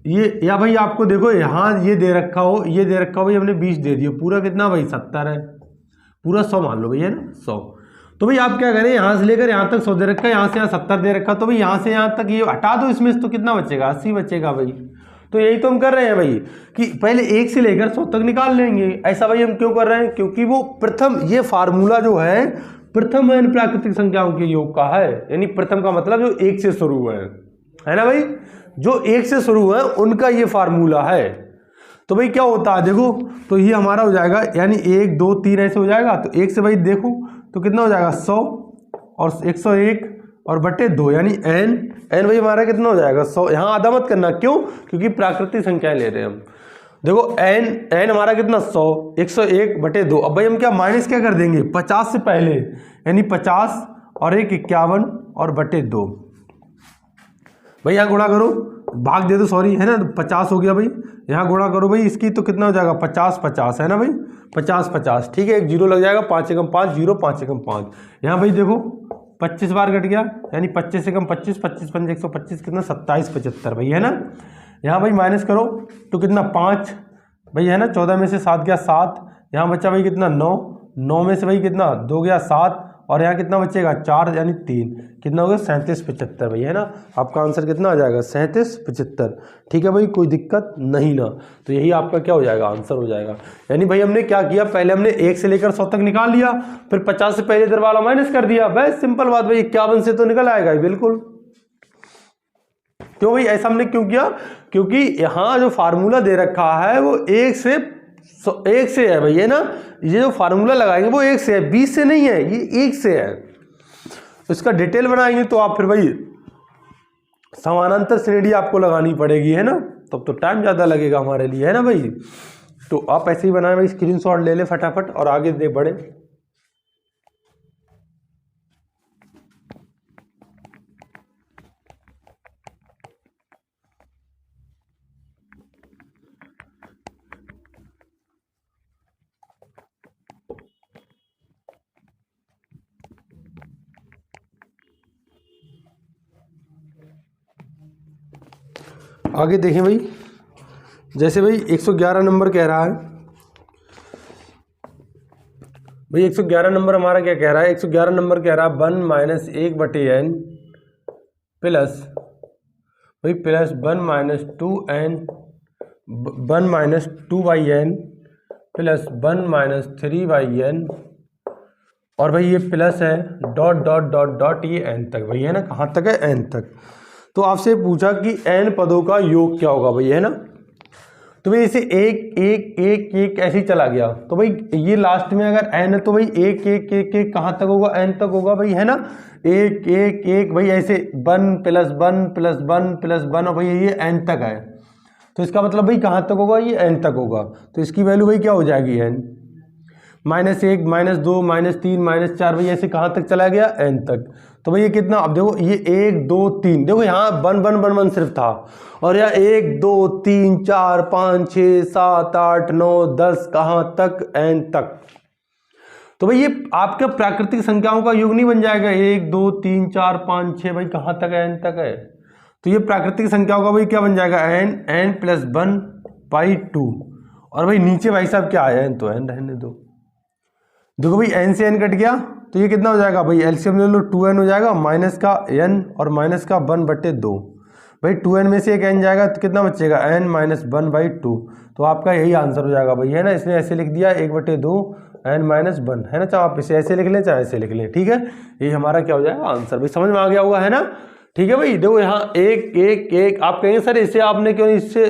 ये, या भाई आपको देखो यहाँ ये दे रखा हो, ये दे रखा हो भाई, हमने 20 दे दिया, पूरा कितना भाई 70 है, पूरा 100 मान लो भाई, है ना 100। तो भाई आप क्या करें, यहाँ से लेकर यहाँ तक 100 दे रखा है, यहाँ से यहाँ 70 दे रखा, तो भाई यहाँ से यहाँ तक ये हटा दो, इसमें से तो कितना बचेगा, 80 बचेगा भाई। तो यही तो हम कर रहे हैं भाई कि पहले 1 से लेकर 100 तक निकाल लेंगे। ऐसा भाई हम क्यों कर रहे हैं, क्योंकि वो प्रथम, ये फार्मूला जो है प्रथम n प्राकृतिक संख्याओं के योग का है, यानी प्रथम का मतलब जो 1 से शुरू है ना भाई, जो 1 से शुरू है उनका ये फार्मूला है। तो भाई क्या होता है देखो, तो ये हमारा हो जाएगा, यानी 1 2 3 ऐसे हो जाएगा, तो 1 से भाई देखो तो कितना हो जाएगा 100 और 101 और बटे 2, यानी n भाई हमारा कितना हो जाएगा 100। यहाँ आधा मत करना, क्यों, क्योंकि प्राकृतिक संख्याएं ले रहे हैं हम। देखो n हमारा कितना 100, 101 बटे 2। अब भाई हम क्या माइनस क्या कर देंगे 50 से पहले, यानी 50 और 1 51 और बटे 2। भाई यहाँ गुणा करो, भाग दे दो सॉरी, है ना, 50 हो गया भाई, यहाँ गुणा करो भाई इसकी, तो कितना हो जाएगा 50 50, है ना भाई, 50 50, ठीक है, एक जीरो लग जाएगा, 5 एकम 5 जीरो, 5 एकम 5। यहाँ भाई देखो 25 बार कट गया, यानी 25 एकम 25, 25 पंच 125, कितना 27 75 भाई, है ना। यहाँ भाई माइनस करो तो कितना 5 भाई, है ना, 14 में से 7 गया 7, यहाँ बचा भाई कितना 9, 9 में से भाई कितना 2 गया 7, और यहाँ कितना बचेगा 4 यानी 3, कितना हो गया 37 75 भाई, है ना। आपका आंसर कितना आ जाएगा 37 75, ठीक है भाई, कोई दिक्कत नहीं ना। तो यही आपका क्या हो जाएगा आंसर हो जाएगा। यानी भाई हमने क्या किया, पहले हमने 1 से लेकर 100 तक निकाल लिया, फिर 50 से पहले इधर वाला माइनस कर दिया, बस सिंपल बात भाई, 51 से तो निकल आएगा बिल्कुल। क्यों भाई ऐसा हमने क्यों किया, क्योंकि यहाँ जो फार्मूला दे रखा है वो 1 से है भाई, है ना, ये जो फार्मूला लगाएंगे वो 1 से है, 20 से नहीं है, ये 1 से है। तो इसका डिटेल बनाएंगे तो आप फिर भाई समानांतर श्रेणी आपको लगानी पड़ेगी, है ना, तब तो टाइम ज़्यादा लगेगा हमारे लिए, है ना भाई। तो आप ऐसे ही बनाए भाई, स्क्रीनशॉट ले ले फटाफट और आगे दे बढ़े। आगे देखें भाई, जैसे भाई 111 नंबर कह रहा है भाई, 111 नंबर हमारा क्या कह रहा है, 111 नंबर कह रहा है 1 माइनस 1 बटे n प्लस भाई plus 1 minus 2n 1 minus 2/n plus 1 minus 3/n, और भाई ये प्लस है डॉट डॉट डॉट डॉट, ये n तक भाई, है ना, कहाँ तक है n तक। तो आपसे पूछा कि n पदों का योग क्या होगा भाई, है ना। तो भाई इसे 1 1 1 1 ऐसे ही चला गया, तो भाई ये लास्ट में अगर n है तो भाई 1 1 1 1 कहाँ तक होगा, n तक होगा भाई, है ना। 1 1 1 भाई ऐसे 1 प्लस 1 प्लस 1 प्लस 1, और भाई ये n तक है, तो इसका मतलब भाई कहाँ तक होगा, ये n तक होगा। तो इसकी वैल्यू भाई क्या हो जाएगी n, -1 -2 -3 -4 भाई ऐसे कहाँ तक चला गया n तक। तो भाई ये कितना, अब देखो ये 1 2 3, देखो यहाँ 1 1 1 1 सिर्फ था, और यहाँ 1 2 3 4 5 6 7 8 9 10 कहाँ तक n तक। तो भाई ये आपका प्राकृतिक संख्याओं का योग नहीं बन जाएगा, 1 2 3 4 5 6 भाई कहाँ तक है n तक है। तो ये प्राकृतिक संख्याओं का भाई क्या बन जाएगा n प्लस 1/2, और भाई नीचे भाई साहब क्या आया n, तो n रहने दो। देखो भाई n से n कट गया, तो ये कितना हो जाएगा भाई, एलसीएम ले लो 2n हो जाएगा, माइनस का n और माइनस का 1/2 भाई 2n में से एक n जाएगा तो कितना बचेगा n-1/2। तो आपका यही आंसर हो जाएगा भाई, है ना। इसने ऐसे लिख दिया 1/2 n-1, है ना। चाहे आप इसे ऐसे लिख लें चाहे ऐसे लिख लें, ठीक है। ये हमारा क्या हो जाएगा आंसर, भाई समझ में आ गया होगा, है ना। ठीक है भाई, देखो यहाँ 1 1 1, आप कहेंगे सर इसे आपने क्यों इससे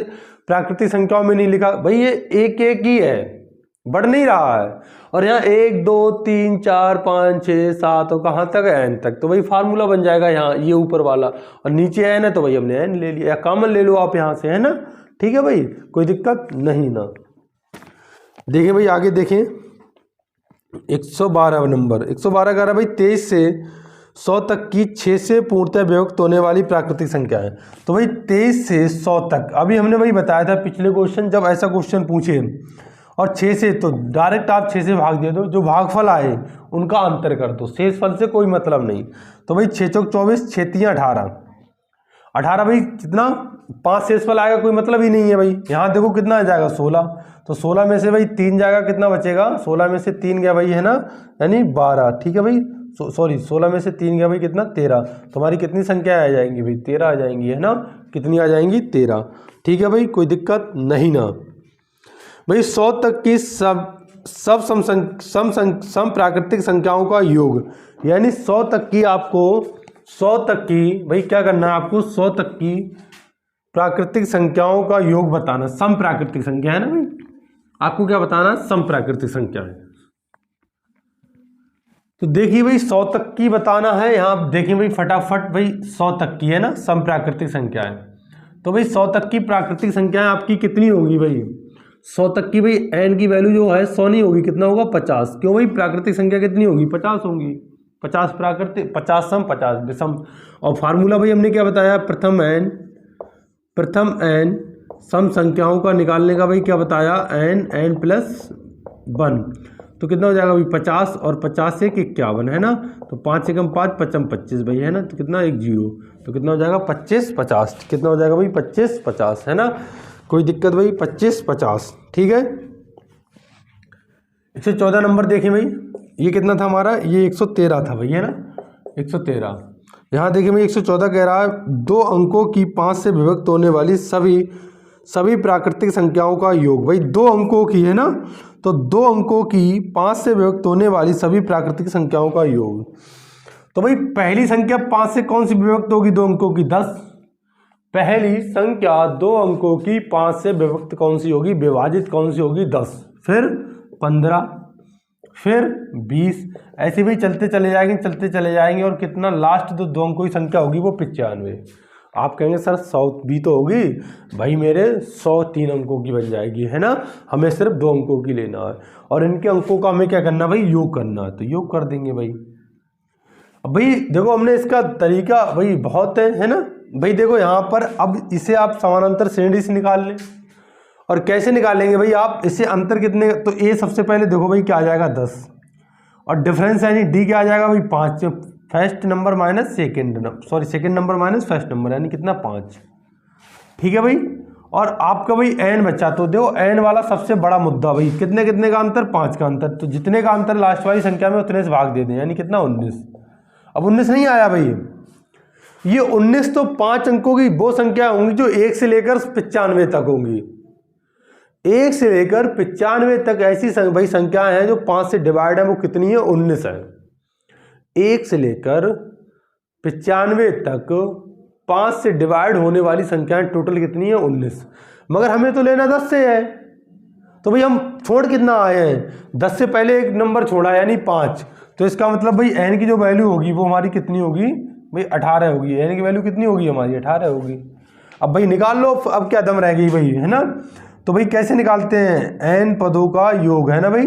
प्राकृतिक संख्याओं में नहीं लिखा। भाई ये 1 1 ही है, बढ़ नहीं रहा है। और यहाँ 1 2 3 4 5 6 7 और कहाँ तक है n तक, तो भाई फार्मूला बन जाएगा यहाँ ये ऊपर वाला, और नीचे n है तो भाई हमने n ले लिया, कॉमन ले लो आप यहाँ से, है ना। ठीक है भाई, कोई दिक्कत नहीं ना। देखें भाई आगे देखें 112 नंबर, 112 कह रहा है भाई 23 से 100 तक की 6 से पूर्णतः विभक्त होने वाली प्राकृतिक संख्या है। तो भाई 23 से 100 तक, अभी हमने भाई बताया था पिछले क्वेश्चन, जब ऐसा क्वेश्चन पूछे और 6 से, तो डायरेक्ट आप 6 से भाग दे दो, जो भागफल आए उनका अंतर कर दो, शेषफल से कोई मतलब नहीं। तो भाई 6 चौक 24, 6 तियां 18, 18 भाई कितना 5 शेषफल आएगा, कोई मतलब ही नहीं है भाई। यहाँ देखो कितना आ जाएगा 16, तो 16 में से भाई 3 जाएगा, कितना बचेगा 16 में से 3 गया भाई, है ना, यानी 12। ठीक है भाई, सॉरी 16 में से 3 गया भाई, कितना 13। तो हमारी कितनी संख्या आ जाएंगी भाई, 13 आ जाएंगी, है ना। कितनी आ जाएंगी 13। ठीक है भाई, कोई दिक्कत नहीं ना। भाई 100 तक की सम प्राकृतिक संख्याओं का योग, यानी 100 तक की आपको 100 तक की भाई क्या करना है आपको, 100 तक की प्राकृतिक संख्याओं का योग बताना। सम प्राकृतिक संख्या है ना भाई, आपको क्या बताना, सम प्राकृतिक संख्या है। तो देखिए भाई 100 तक की बताना है, यहाँ देखिए भाई फटाफट भाई 100 तक की है ना सम प्राकृतिक संख्या है। तो भाई 100 तक की प्राकृतिक संख्या आपकी कितनी होगी भाई, 100 तक की भाई n की वैल्यू जो है 100 नहीं होगी, कितना होगा 50। क्यों भाई, प्राकृतिक संख्या कितनी होगी 50 होगी, 50 प्राकृतिक, 50 सम 50 विषम। और फार्मूला भाई हमने क्या बताया, प्रथम n सम संख्याओं का निकालने का भाई क्या बताया, n प्लस 1, तो कितना हो जाएगा भाई 50, और 50 से 51 है ना, तो 5 से कम 5 5 25 भाई, है ना। तो कितना 1 0, तो कितना हो जाएगा 25 50, कितना हो जाएगा भाई 25 50, है ना। कोई दिक्कत भाई 25 50, ठीक है। 114 नंबर देखें भाई, ये कितना था हमारा, ये 113 था भाई, है ना 113। यहाँ देखिए भाई 114 कह रहा है 2 अंकों की 5 से विभक्त होने वाली सभी प्राकृतिक संख्याओं का योग। भाई 2 अंकों की है ना, तो 2 अंकों की 5 से विभक्त होने वाली सभी प्राकृतिक संख्याओं का योग। तो भाई पहली संख्या 5 से कौन सी विभक्त होगी, 2 अंकों की 10। पहली संख्या 2 अंकों की 5 से विभक्त कौन सी होगी, विभाजित कौन सी होगी 10, फिर 15, फिर 20, ऐसे भी चलते चले जाएंगे और कितना लास्ट जो 2 अंकों की संख्या होगी वो 95। आप कहेंगे सर 100 भी तो होगी, भाई मेरे 100 3 अंकों की बन जाएगी, है ना। हमें सिर्फ 2 अंकों की लेना है और इनके अंकों का हमें क्या करना भाई, योग करना है, तो योग कर देंगे भाई। अब भाई देखो हमने इसका तरीका भाई बहुत है ना भाई। देखो यहाँ पर अब इसे आप समानांतर श्रेणी से निकाल लें, और कैसे निकालेंगे भाई आप, इसे अंतर कितने, तो ए सबसे पहले देखो भाई क्या आ जाएगा 10, और डिफरेंस यानी डी क्या आ जाएगा भाई 5, first number minus second number minus first number, यानी कितना 5। ठीक है भाई, और आपका भाई एन बचा, तो देखो एन वाला सबसे बड़ा मुद्दा भाई, कितने कितने का अंतर, 5 का अंतर, तो जितने का अंतर लास्ट वाली संख्या में उतने से भाग दे दें, यानी कितना 19। अब 19 नहीं आया भाई, ये 19 तो 5 अंकों की वो संख्या होंगी जो 1 से लेकर 95 तक होंगी। 1 से लेकर 95 तक ऐसी भाई संख्याएं हैं जो 5 से डिवाइड है, वो कितनी है 19 है। 1 से लेकर 95 तक 5 से डिवाइड होने वाली संख्याएं टोटल कितनी है 19, मगर हमें तो लेना 10 से है। तो भाई हम छोड़ कितना आए हैं, 10 से पहले एक नंबर छोड़ा यानी 5, तो इसका मतलब भाई n की जो वैल्यू होगी वो हमारी कितनी होगी भाई 18 होगी। n की वैल्यू कितनी होगी हमारी 18 होगी। अब भाई निकाल लो, अब क्या दम रह गई भाई, है ना। तो भाई कैसे निकालते हैं, n पदों का योग है ना भाई,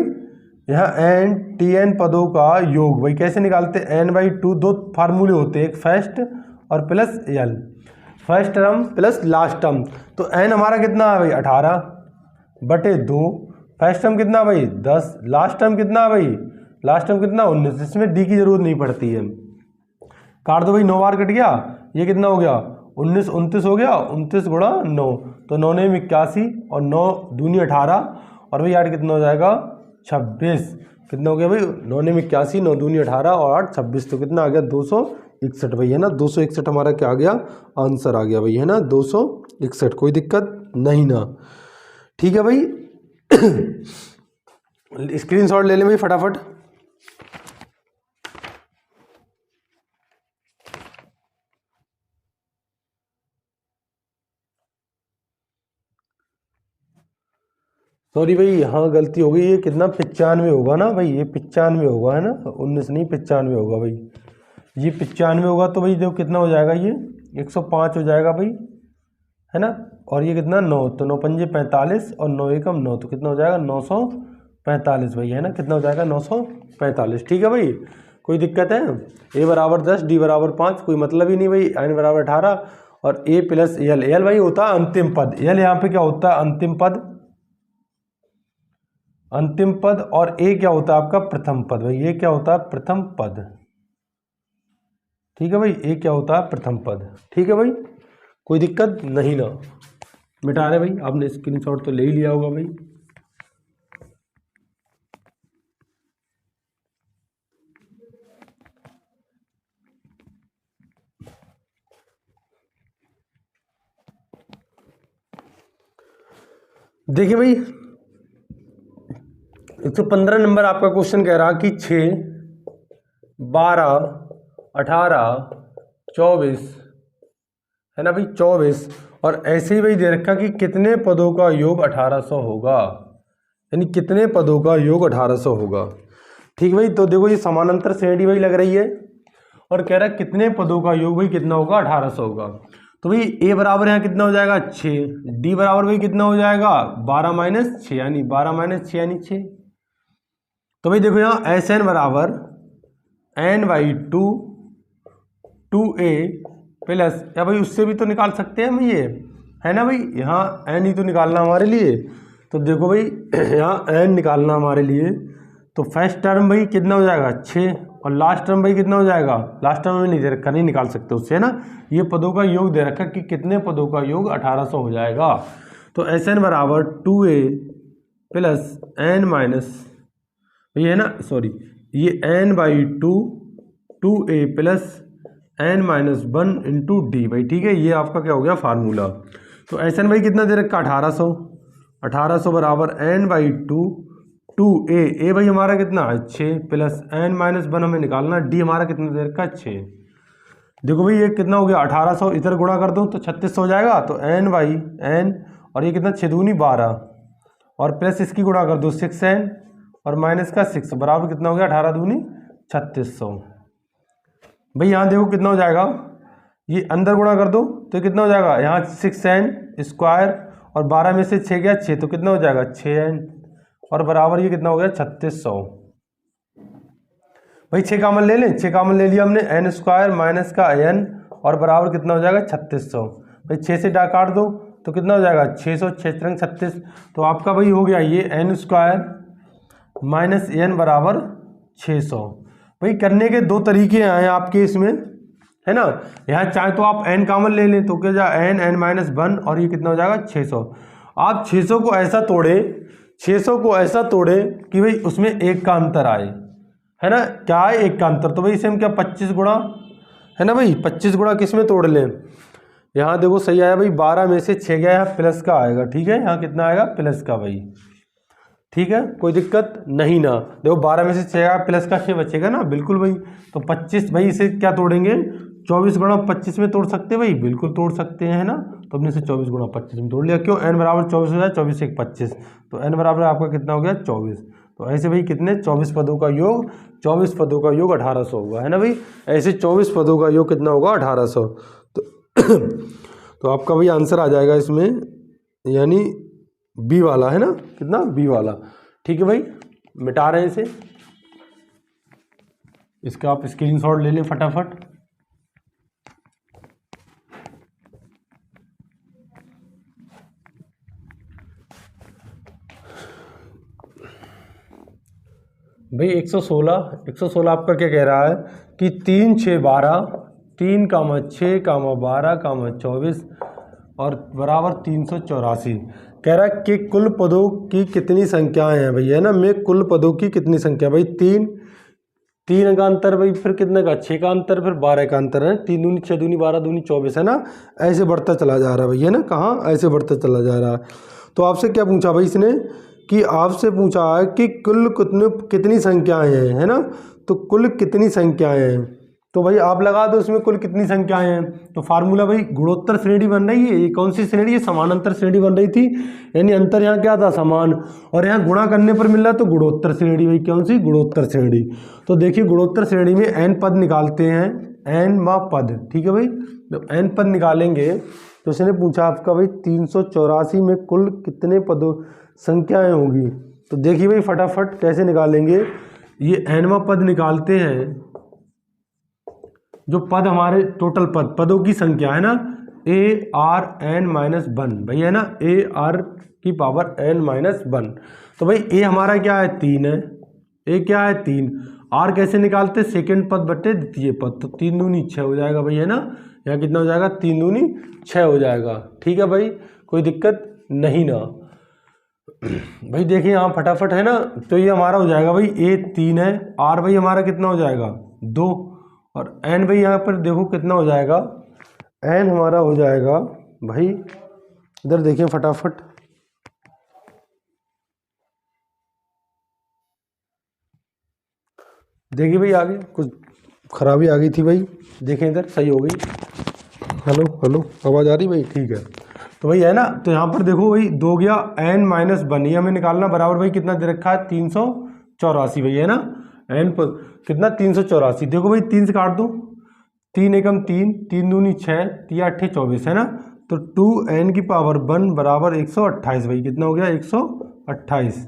यहाँ n tn पदों का योग भाई कैसे निकालते हैं, n/2 दो फार्मूले होते हैं, एक फर्स्ट और plus l, first term plus last term. तो n हमारा कितना है भाई 18/2, फर्स्ट टर्म कितना भाई 10, लास्ट टर्म कितना भाई, लास्ट टर्म कितना 19, इसमें d की जरूरत नहीं पड़ती है। काट दो भाई, 9 बार कट गया, ये कितना हो गया 19 29 हो गया, 29 गुणा 9, तो 9 9 81 और 9 दूनी 18, और भाई 8 कितना हो जाएगा 26, कितना हो गया भाई 9 9 81, 9 दूनी 18 और 8 26, तो कितना आ गया 261 भाई, है ना। 261 हमारा क्या आ गया, आंसर आ गया भाई, है ना। 261, कोई दिक्कत नहीं ना, ठीक है भाई। स्क्रीनशॉट ले लें भाई फटाफट। सॉरी भाई, यहाँ गलती हो गई, ये कितना 95 होगा ना भाई, ये 95 होगा, है ना। 19 नहीं 95 होगा भाई, ये 95 होगा। तो भाई देखो कितना हो जाएगा, ये 105 हो जाएगा भाई, है ना। और ये कितना 9, तो 9 पंजे 45 और 9 एकम 9, तो कितना हो जाएगा 945 भाई, है ना। कितना हो जाएगा 945, ठीक है भाई। कोई दिक्कत है। a बराबर 10, d बराबर 5, कोई मतलब ही नहीं भाई। n बराबर 18 और a प्लस एल, एल भाई होता है अंतिम पद, एल यहाँ पे क्या होता है, अंतिम पद, अंतिम पद। और ए क्या होता है आपका, प्रथम पद भाई, ये क्या होता है, प्रथम पद, ठीक है भाई। ए क्या होता है, प्रथम पद, ठीक है भाई। कोई दिक्कत नहीं ना। मिटा रहे भाई, आपने स्क्रीनशॉट तो ले ही लिया होगा भाई। देखिए भाई 115 नंबर आपका क्वेश्चन कह रहा कि 6, 12, 18, 24, है ना भाई 24, और ऐसे ही भाई दे रखा कि कितने पदों का योग 1800 होगा, यानी कितने पदों का योग 1800 होगा, ठीक भाई। तो देखो ये समानांतर श्रेणी भाई लग रही है और कह रहा है कितने पदों का योग भाई कितना होगा, 1800 होगा। तो भाई ए बराबर यहाँ कितना हो जाएगा 6, डी बराबर भाई कितना हो जाएगा 12 माइनस 6, यानी 12 माइनस 6 यानी 6। तो भाई देखो यहाँ एस एन बराबर n/2 2a प्लस, या भाई उससे भी तो निकाल सकते हैं हम ये, है ना भाई। यहाँ n ही तो निकालना हमारे लिए। तो देखो भाई यहाँ n निकालना हमारे लिए, तो फर्स्ट टर्म भाई कितना हो जाएगा 6 और लास्ट टर्म भाई कितना हो जाएगा, लास्ट टर्म में नहीं दे रखा, नहीं निकाल सकते उससे, है ना। ये पदों का योग दे रखा कि कितने पदों का योग 1800 हो जाएगा। तो एस एन बराबर 2a प्लस n माइनस, ये है ना, सॉरी, ये n/2 2a plus n minus 1 into D भाई, ठीक है। ये आपका क्या हो गया फार्मूला। तो एस एन भाई कितना दे रखा 1800, 1800 बराबर n/2 2a, ए भाई हमारा कितना है 6 प्लस n माइनस 1 हमें निकालना, डी हमारा कितना दे रखा है 6। देखो भाई ये कितना हो गया 1800, इधर गुणा कर दो तो 3600 हो जाएगा। तो n/n और ये कितना 6 दूनी 12 और प्लस इसकी गुणा कर दो 6n और माइनस का 6 बराबर कितना हो गया 18 दूनी 3600। भाई यहाँ देखो कितना हो जाएगा, ये अंदर गुणा कर दो तो कितना हो जाएगा, यहाँ 6n स्क्वायर और 12 में से 6 गया 6, तो कितना हो जाएगा 6n और बराबर ये कितना हो गया 3600। भाई 6 कामन ले लें, 6 कामन ले लिया हमने, n स्क्वायर माइनस का n और बराबर कितना हो जाएगा 3600। भाई 6 से काट दो तो कितना हो जाएगा 600, 6 3 36, तो आपका भाई हो गया ये n स्क्वायर माइनस n बराबर 600। भाई करने के दो तरीके आए आपके इसमें, है ना। यहाँ चाहे तो आप n कामन ले लें तो क्या जाए n माइनस 1 और ये कितना हो जाएगा 600। आप 600 को ऐसा तोड़े, 600 को ऐसा तोड़े कि भाई उसमें एक का अंतर आए, है ना। क्या है एक का अंतर, तो भाई इसे हम क्या 25 गुणा, है ना भाई 25 गुणा किस में तोड़ लें। यहाँ देखो सही आया भाई, 12 में से 6 गया, यहाँ प्लस का आएगा, ठीक है। यहाँ कितना आएगा प्लस का भाई, ठीक है, कोई दिक्कत नहीं ना। देखो 12 में से 6 आया प्लस का 6 बचेगा ना, बिल्कुल भाई। तो 25 भाई इसे क्या तोड़ेंगे 24 गुणा 25 में तोड़ सकते हैं भाई, बिल्कुल तोड़ सकते हैं, है ना। तो हमने इसे 24 गुणा 25 में तोड़ लिया, क्यों n बराबर 24 हो जाए, 24 1 25, तो n बराबर आपका कितना हो गया 24। तो ऐसे भाई कितने 24 पदों का योग, 24 पदों का योग 1800 होगा, है ना भाई। ऐसे 24 पदों का योग कितना होगा 1800। तो आपका भाई आंसर आ जाएगा इसमें, यानी बी वाला, है ना, कितना बी वाला, ठीक है भाई। मिटा रहे हैं इसे, इसका आप स्क्रीनशॉट ले लें फटाफट। भाई 116 आपका क्या कह रहा है कि 3 6 12 3 कामा 6 कामा 12 कामा 24 और बराबर 384। कह रहा है कि कुल पदों की कितनी संख्याएं हैं भाई, है ना। में कुल पदों की कितनी संख्या, भाई 3 3 का अंतर भाई, फिर कितने का 6 का अंतर, फिर 12 का अंतर है। 3 दूनी 6 दूनी 12 दूनी 24 है ना, ऐसे बढ़ता चला जा रहा है भैया ना, कहाँ ऐसे बढ़ता चला जा रहा है। तो आपसे क्या पूछा भाई इसने कि आपसे पूछा है कि कुल कितनी संख्याएं हैं, है ना। तो कुल कितनी संख्याएं हैं, तो भाई आप लगा दो इसमें कुल कितनी संख्याएं हैं। तो फार्मूला भाई गुणोत्तर श्रेणी बन रही है, ये कौन सी श्रेणी है, समानांतर श्रेणी बन रही थी, यानी अंतर यहाँ क्या था समान, और यहाँ गुणा करने पर मिल रहा तो गुणोत्तर श्रेणी, भाई कौन सी गुणोत्तर श्रेणी। तो देखिए गुणोत्तर श्रेणी में n पद निकालते हैं, n वा पद, ठीक है भाई। जब n पद निकालेंगे तो इसने पूछा आपका भाई 384 में कुल कितने पदों संख्याएं होगी। तो देखिए भाई फटाफट कैसे निकालेंगे, ये n वा पद निकालते हैं, जो पद हमारे टोटल पदों की संख्या है ना, ARn-1 भाई है ना, AR⁻n-1। तो भाई a हमारा क्या है 3 है, a क्या है 3, r कैसे निकालते, सेकंड पद बटे द्वितीय पद, तो 3 दूनी 6 हो जाएगा भाई है ना, यहाँ कितना हो जाएगा 3 दूनी 6 हो जाएगा, ठीक है भाई, कोई दिक्कत नहीं ना। भाई देखिए यहाँ फटाफट है ना, तो ये हमारा हो जाएगा भाई a 3 है, r भाई हमारा कितना हो जाएगा 2, और n भाई यहाँ पर देखो कितना हो जाएगा, n हमारा हो जाएगा भाई, इधर देखिए फटाफट, देखिए भाई आगे कुछ खराबी आ गई थी भाई, देखें इधर सही हो गई। हेलो हेलो आवाज़ आ रही भाई, ठीक है। तो भाई है ना, तो यहाँ पर देखो भाई 2 गया n-1, ये हमें निकालना बराबर भाई कितना दे रखा है 384 भाई है ना, n पर कितना 384, देखो भाई 3 से काट दो, 3 एकम 3, 3 दूनी 6, 3 8 24 है ना, तो 2n⁻1 बराबर 128 भाई, कितना हो गया 128।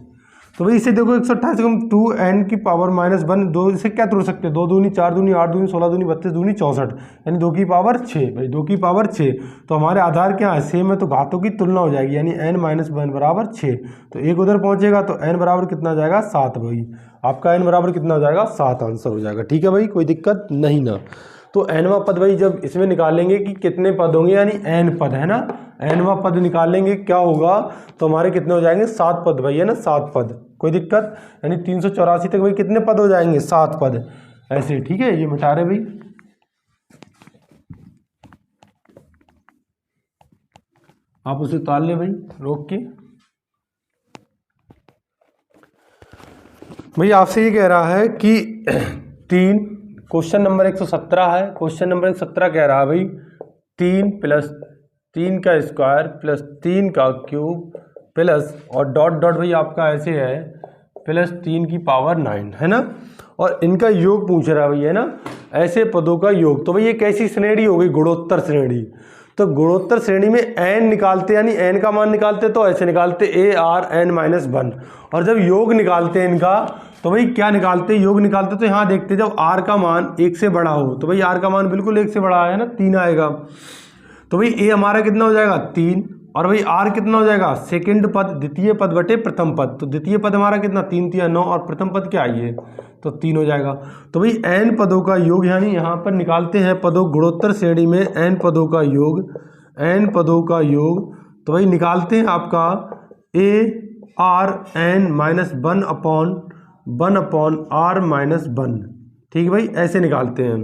तो भाई इसे देखो 128 को हम 2n⁻−1, 2 से क्या तोड़ सकते हैं, 2 दूनी 4 दूनी 8 दूनी 16 दूनी 32 दूनी 64, यानी 2 की पावर 6 भाई, 2 की पावर 6। तो हमारे आधार क्या है सेम है, तो घातों की तुलना हो जाएगी, यानी n-1 बराबर 6, तो एक उधर पहुंचेगा तो n बराबर कितना हो जाएगा 7 भाई, आपका n बराबर कितना हो जाएगा 7 आंसर हो जाएगा, ठीक है भाई, कोई दिक्कत नहीं ना। तो nवा पद भाई जब इसमें निकालेंगे कि कितने पद होंगे, यानी n पद है ना, nवा पद निकालेंगे क्या होगा, तो हमारे कितने हो जाएंगे 7 पद भाई है ना, 7 पद, कोई दिक्कत, यानी 384 तक भाई कितने पद हो जाएंगे 7 पद, ऐसे ठीक है। ये मिटा रहे भाई, आप उसे उतार ले भाई रोक के। भाई आपसे ये कह रहा है कि 3, क्वेश्चन नंबर 117 है, क्वेश्चन नंबर 117 कह रहा है भाई 3 + 3 का स्क्वायर प्लस 3 का क्यूब प्लस और डॉट डॉट भाई आपका ऐसे है प्लस 3 की पावर 9 है ना, और इनका योग पूछ रहा है भाई है ना, ऐसे पदों का योग। तो भाई ये कैसी श्रेणी हो गई, गुणोत्तर श्रेणी। तो गुणोत्तर श्रेणी में n निकालते, यानी n का मान निकालते तो ऐसे निकालते ARn-1, और जब योग निकालते हैं इनका तो भाई क्या निकालते, योग निकालते तो यहाँ देखते जब r का मान 1 से बड़ा हो, तो भाई r का मान बिल्कुल 1 से बड़ा है ना, 3 आएगा, तो भाई a हमारा कितना हो जाएगा 3, और भाई r कितना हो जाएगा सेकंड पद द्वितीय पद बटे प्रथम पद, तो द्वितीय पद हमारा कितना 3 × 9, और प्रथम पद क्या है तो 3 हो जाएगा। तो भाई n पदों का योग, यानी यहाँ पर निकालते हैं पदों गुणोत्तर श्रेणी में n पदों का योग, n पदों का योग, तो भाई निकालते हैं आपका ARn-1/1/r-1, ठीक है भाई, ऐसे निकालते हैं।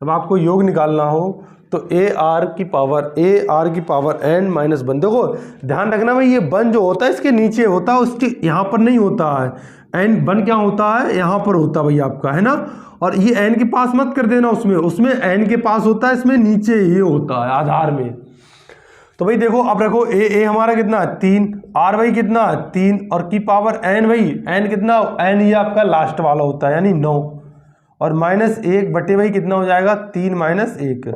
जब आपको योग निकालना हो तो AR की पावर n-1, देखो ध्यान रखना भाई ये 1 जो होता है इसके नीचे होता है, उसके यहाँ पर नहीं होता है, n क्या होता है यहाँ पर होता है भाई आपका है ना, और ये n के पास मत कर देना, उसमें n के पास होता है, इसमें नीचे ये होता है आधार में। तो भाई देखो अब रखो a हमारा कितना है 3, r भाई कितना है 3, और की पावर n भाई n कितना, n ये आपका लास्ट वाला होता है यानी 9, और -1 बटे भाई कितना हो जाएगा 3 - 1।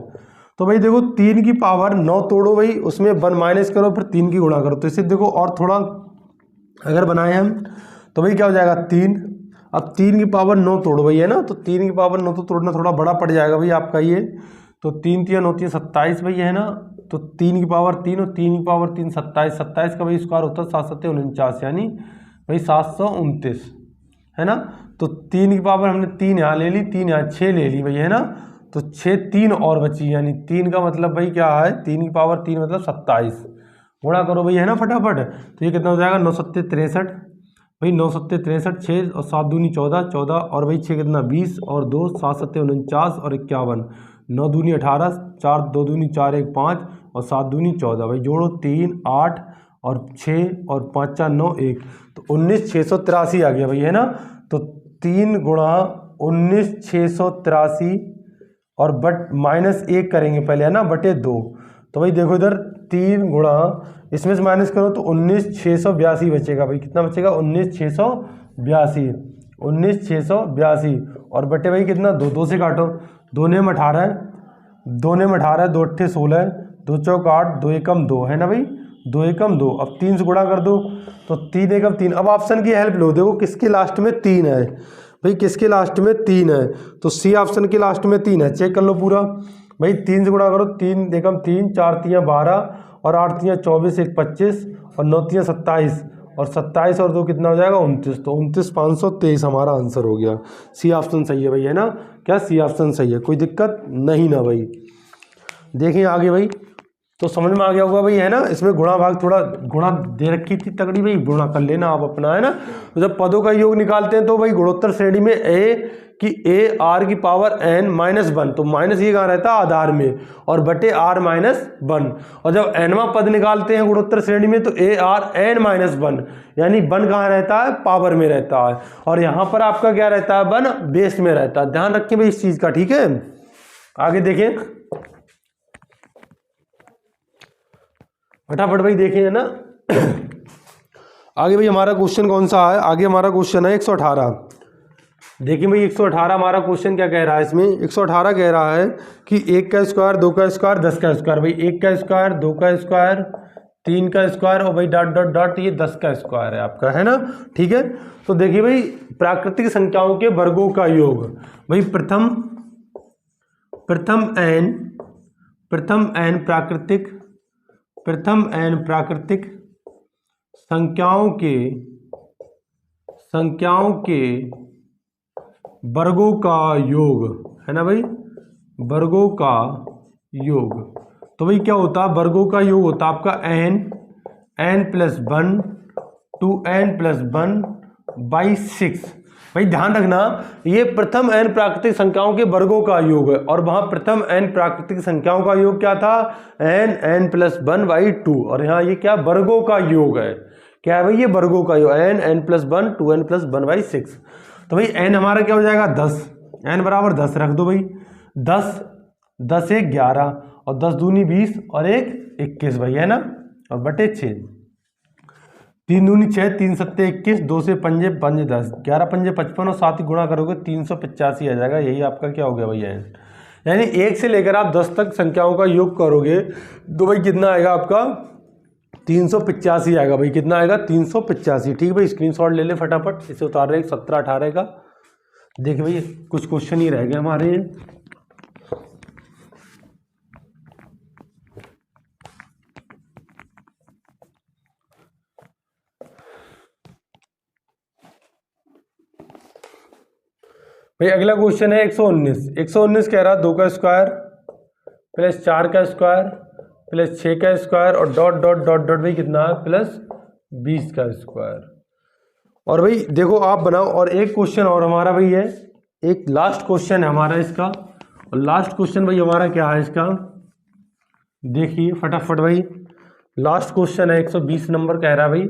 तो भाई देखो 3 की पावर 9 तोड़ो भाई, उसमें 1 माइनस करो, फिर 3 की गुणा करो, तो इसे देखो और थोड़ा अगर बनाए हम तो भाई क्या हो जाएगा 3, अब 3 की पावर 9 तोड़ो भाई है ना, तो 3 की पावर 9 तो तोड़ना थोड़ा बड़ा पड़ जाएगा भाई आपका ये, तो 3 × 3 = 27 भाई है ना, तो 3 की पावर 3 और 3 की पावर 3 27, 27 का भाई स्क्वायर होता है 7 × 7 = 49, यानी भाई 729 है ना। तो 3 की पावर हमने 3 यहाँ ले ली, 3 यहाँ 6 ले ली भाई है ना, तो 6 3 और बची, यानी 3 का मतलब भाई क्या है 3 की पावर 3 मतलब 27, गुणा करो भाई है ना फटाफट, तो ये कितना हो जाएगा 9 × 7 = 63 भाई 9 सत्ते 63, 6 और 7 दूनी 14, 14 और भाई 6 कितना 20 और 2 7 सत्ते 49 और 51, 9 दूनी 18, 4 2 दूनी 4 1 5 और 7 दूनी 14, भाई जोड़ो 3 8 और 6 और 5 4 9 1, तो 19,683 आ गया भाई, है ना। तो 3 गुणा 19,683 और बट -1 करेंगे पहले, है ना, बटे 2। तो भाई देखो इधर 3 गुणा, इसमें से माइनस करो तो 19,682 बचेगा भाई, कितना बचेगा 19,682, 19,682 और बटे भाई कितना 2, 2 से काटो, 2 ने 18, 2 ने 18, 2 अट्ठे 16, 2 चौक 8, 2 एकम 2, है ना भाई, 2 एकम 2। अब 3 से गुणा कर दो तो 3 एकम 3। अब ऑप्शन की हेल्प लो, देखो किसके लास्ट में 3 है भाई, किसके लास्ट में 3 है, तो सी ऑप्शन के लास्ट में 3 है, चेक कर लो पूरा भाई। 3 से गुणा करो, 3 एकम 3, 4 3 12 और 8 3 24, 1 25 और 9 3 27 और 27 और 2 कितना हो जाएगा 29, तो 29,523 हमारा आंसर हो गया। सी ऑप्शन सही है भाई, है ना, क्या सी ऑप्शन सही है, कोई दिक्कत नहीं ना भाई। देखें आगे भाई, तो समझ में आ गया होगा भाई, है ना। इसमें गुणा भाग थोड़ा गुणा दे रखी थी तगड़ी भाई, गुणा कर लेना आप अपना, है ना। तो जब पदों का योग निकालते हैं तो भाई गुणोत्तर श्रेणी में ए आर की पावर n -1, तो माइनस ये कहाँ रहता है आधार में, और बटे r -1। और जब nवां पद निकालते हैं गुणोत्तर श्रेणी में तो ए आर n -1, यानी 1 कहाँ रहता है पावर में रहता है, और यहाँ पर आपका क्या रहता है 1 बेस में रहता है। ध्यान रखें भाई इस चीज का, ठीक है। आगे देखें फटाफट भाई, देखें, है ना। आगे भाई हमारा क्वेश्चन कौन सा है, आगे हमारा क्वेश्चन है 118। देखिए भाई 118 हमारा क्वेश्चन क्या कह रहा है, इसमें 118 कह रहा है कि 1 का स्क्वायर, 2 का स्क्वायर, 10 का स्क्वायर। भाई 1 का स्क्वायर, 2 का स्क्वायर, 3 का स्क्वायर और भाई डॉट डॉट डॉट, ये 10 का स्क्वायर है आपका, है ना, ठीक है। तो देखिए भाई प्राकृतिक संख्याओं के वर्गों का योग, भाई प्रथम n प्राकृतिक संख्याओं के वर्गों का योग, है ना भाई, वर्गों का योग। तो भाई क्या होता है वर्गों का योग होता है आपका n+1 2n+1/6। भाई ध्यान रखना ये प्रथम n प्राकृतिक संख्याओं के वर्गों का योग है, और वहां प्रथम n प्राकृतिक संख्याओं का योग क्या था n+1/2, और यहाँ ये क्या वर्गों का योग है, क्या है भाई ये वर्गों का योग n+1 2n+1/6। तो भाई n हमारा क्या हो जाएगा 10, n बराबर 10 रख दो भाई, 10 10 1 11 और 10 दूनी 20 और 1 21 भाई, है ना, और बटे 6, 3 दूनी 6, 3 सत्ते 21, 2 से 5 5 10, 11 5 55 और 7 गुणा करोगे 385 आ जाएगा। यही आपका क्या हो गया भैया, यानी 1 से लेकर आप 10 तक संख्याओं का योग करोगे तो भाई कितना आएगा आपका 385 आएगा भाई, कितना आएगा 385। ठीक है भाई, स्क्रीनशॉट ले ले फटाफट, इसे उतार रहे 17 18 का। देखिए भाई कुछ क्वेश्चन ही रह गए हमारे। भाई अगला क्वेश्चन है 119 कह रहा 2 का स्क्वायर प्लस 4 का स्क्वायर प्लस 6 का स्क्वायर और डॉट डॉट डॉट डॉट भाई कितना है प्लस 20 का स्क्वायर। और भाई देखो आप बनाओ, और एक क्वेश्चन और हमारा भाई है, एक लास्ट क्वेश्चन है हमारा इसका, और लास्ट क्वेश्चन भाई हमारा क्या है इसका, देखिए फटाफट भाई। लास्ट क्वेश्चन है 120 नंबर कह रहा है भाई,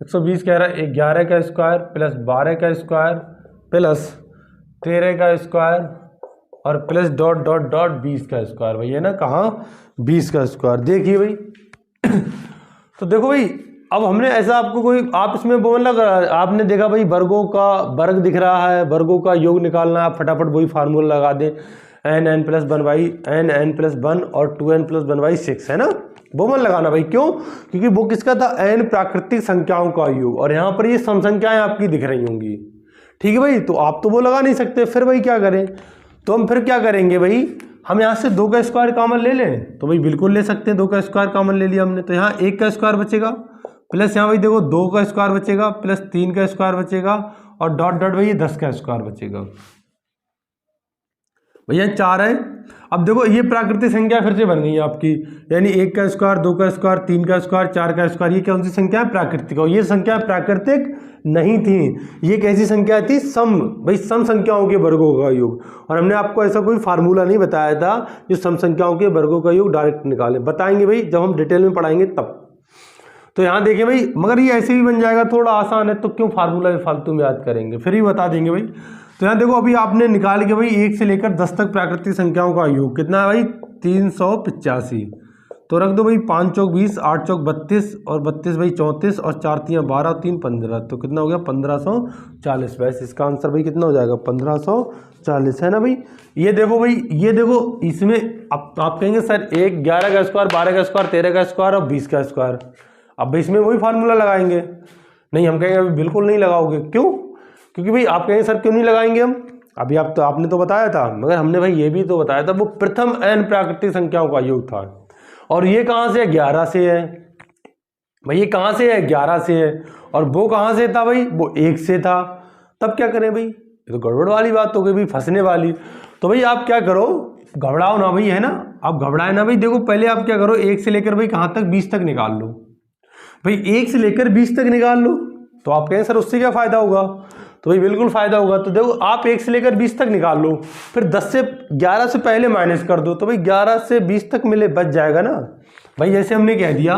120 कह रहा है 11 का स्क्वायर प्लस 12 का स्क्वायर प्लस 13 का स्क्वायर और प्लस डॉट डॉट डॉट 20 का स्क्वायर भाई, है ना, कहाँ 20 का स्क्वायर। देखिए भाई तो देखो भाई अब हमने ऐसा आपको कोई आप इसमें बोलना, आपने देखा भाई वर्गों का वर्ग दिख रहा है, वर्गों का योग निकालना है, आप फटाफट वही फार्मूला लगा दें n+1 और 2n+1/6, है ना, वो मन लगाना भाई। क्यों? क्योंकि वो किसका था n प्राकृतिक संख्याओं का योग, और यहाँ पर ये सम संख्याएं आपकी दिख रही होंगी। ठीक है भाई, तो आप तो वो लगा नहीं सकते, फिर भाई क्या करें, तो हम फिर क्या करेंगे भाई, हम यहाँ से 2 का स्क्वायर कॉमन ले लें, तो भाई बिल्कुल ले सकते हैं, 2 का स्क्वायर कॉमन ले लिया हमने, तो यहाँ 1 का स्क्वायर बचेगा प्लस यहाँ भाई देखो 2 का स्क्वायर बचेगा प्लस 3 का स्क्वायर बचेगा और डॉट डॉट भाई 10 का स्क्वायर बचेगा। भैया 4 है। अब देखो ये प्राकृतिक संख्या फिर से बन गई है आपकी, यानी 1 का स्क्वायर, 2 का स्क्वायर, 3 का स्क्वायर, 4 का स्क्वायर। ये कौन सी संख्या है? प्राकृतिक। और ये संख्या प्राकृतिक नहीं थी, ये कैसी संख्या थी? सम। भाई सम संख्याओं के वर्गों का योग। और हमने आपको ऐसा कोई फार्मूला नहीं बताया था जो सम संख्याओं के वर्गों का योग डायरेक्ट निकाले, बताएंगे भाई जब हम डिटेल में पढ़ाएंगे तब। तो यहाँ देखिए भाई, मगर ये ऐसे भी बन जाएगा, थोड़ा आसान है, तो क्यों फार्मूला फालतू में याद करेंगे, फिर ही बता देंगे भाई। तो यहाँ देखो अभी आपने निकाल के भाई 1 से लेकर 10 तक प्राकृतिक संख्याओं का योग कितना है भाई? 385। तो रख दो भाई 5 चौक 20, 8 चौक 32 और 32 भाई 34 और 4 3 12 और 3 15। तो कितना हो गया? 1540। वैसे इसका आंसर भाई कितना हो जाएगा? 1540 है ना भाई। ये देखो भाई, ये देखो इसमें आप कहेंगे सर 11 का स्क्वायर, 12 का स्क्वायर, 13 का स्क्वायर और 20 का स्क्वायर, अब इसमें वही फार्मूला लगाएंगे? नहीं, हम कहेंगे अभी बिल्कुल नहीं लगाओगे। क्यों? क्योंकि भाई आप कहेंगे सर क्यों नहीं लगाएंगे हम, अभी आपने तो बताया था, मगर हमने भाई ये भी तो बताया था वो प्रथम n प्राकृतिक संख्याओं का योग था। और ये कहाँ से है? 11 से है भाई। ये कहाँ से है? 11 से है। और वो कहाँ से था भाई? वो 1 से था। तब क्या करें भाई? ये तो गड़बड़ वाली बात हो गई भाई, फंसने वाली। तो भाई आप क्या करो, घबराओ ना भाई, है ना, आप घबराए ना भाई। देखो पहले आप क्या करो, 1 से लेकर भाई कहाँ तक? 20 तक निकाल लो भाई। 1 से लेकर 20 तक निकाल लो। तो आप कहें सर उससे क्या फ़ायदा होगा? तो भाई बिल्कुल फ़ायदा होगा। तो देखो आप 1 से लेकर 20 तक निकाल लो, फिर 11 से पहले माइनस कर दो, तो भाई 11 से 20 तक मिले बच जाएगा ना भाई। जैसे हमने कह दिया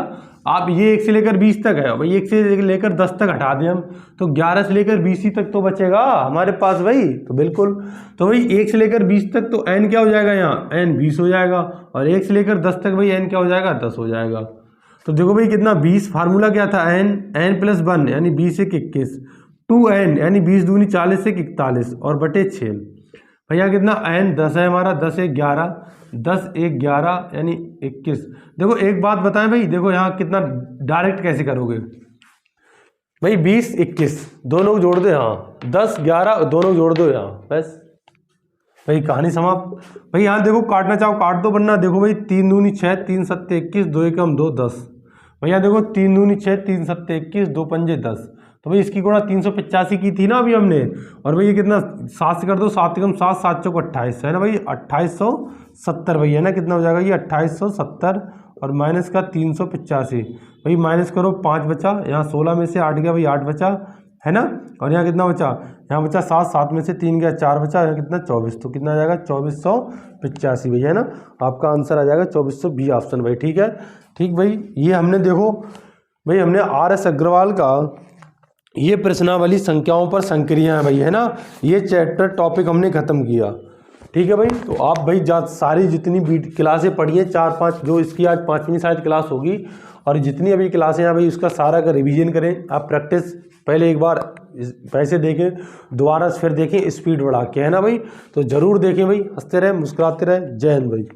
आप ये 1 से लेकर 20 तक है भाई, 1 से लेकर 10 तक हटा दें हम, तो 11 से लेकर 20 ही तक तो बचेगा हमारे पास भाई। तो बिल्कुल, तो भाई 1 से लेकर 20 तक तो n क्या हो जाएगा? यहाँ n 20 हो जाएगा। और 1 से लेकर 10 तक भाई n क्या हो जाएगा? 10 हो जाएगा। तो देखो भाई कितना 20, फार्मूला क्या था? n प्लस 1 यानी 20 से 21, 2n यानी 20 दूनी 40 से 41 और बटे 6। भैया कितना n 10 है हमारा, 10 1 11, 10 1 11 यानी 21। देखो एक बात बताएं भाई, देखो यहाँ कितना डायरेक्ट कैसे करोगे भाई? 20 21 दोनों जोड़ दो यहाँ, 10 11 दोनों जोड़ दो यहाँ, बस भाई कहानी समाप्त। भाई यहाँ देखो काटना चाहो काट दो, वरना देखो भाई 3 दूनी 6, 3 7 21, 2 एकम 2 10। भैया देखो 3 दूनी 6, 3 7 21, 2 पंजे 10। तो भाई इसकी गुणा 385 की थी ना अभी हमने। और भाई ये कितना 7 से कर दो, 7 एकम 7, 7 चौक 28 है ना भाई, 2870 भाई है ना। कितना हो जाएगा ये? 2870 और माइनस का 385। भाई माइनस करो 5 बचा, यहाँ 16 में से 8 गया भाई, 8 बचा है ना। और यहाँ कितना बचा? यहाँ बचा 7, 7 में से 3 गया 4 बचा, यहाँ कितना 24। तो कितना आ जाएगा? 2485 भाई है ना। आपका आंसर आ जाएगा 2420 ऑप्शन भाई। ठीक है, ठीक भाई। ये हमने देखो भाई, हमने RS अग्रवाल का ये प्रश्नावली संख्याओं पर संक्रियाएं भाई है ना, ये चैप्टर टॉपिक हमने खत्म किया। ठीक है भाई। तो आप भाई सारी जितनी क्लासें पढ़ी हैं 4-5, जो इसकी आज 5वीं शायद क्लास होगी, और जितनी अभी क्लासें हैं भाई उसका सारा का रिवीजन करें आप। प्रैक्टिस पहले एक बार पैसे देखें, दोबारा फिर देखें स्पीड बढ़ा के, है ना भाई। तो ज़रूर देखें भाई, हंसते रहें मुस्कुराते रहें। जय हिंद भाई।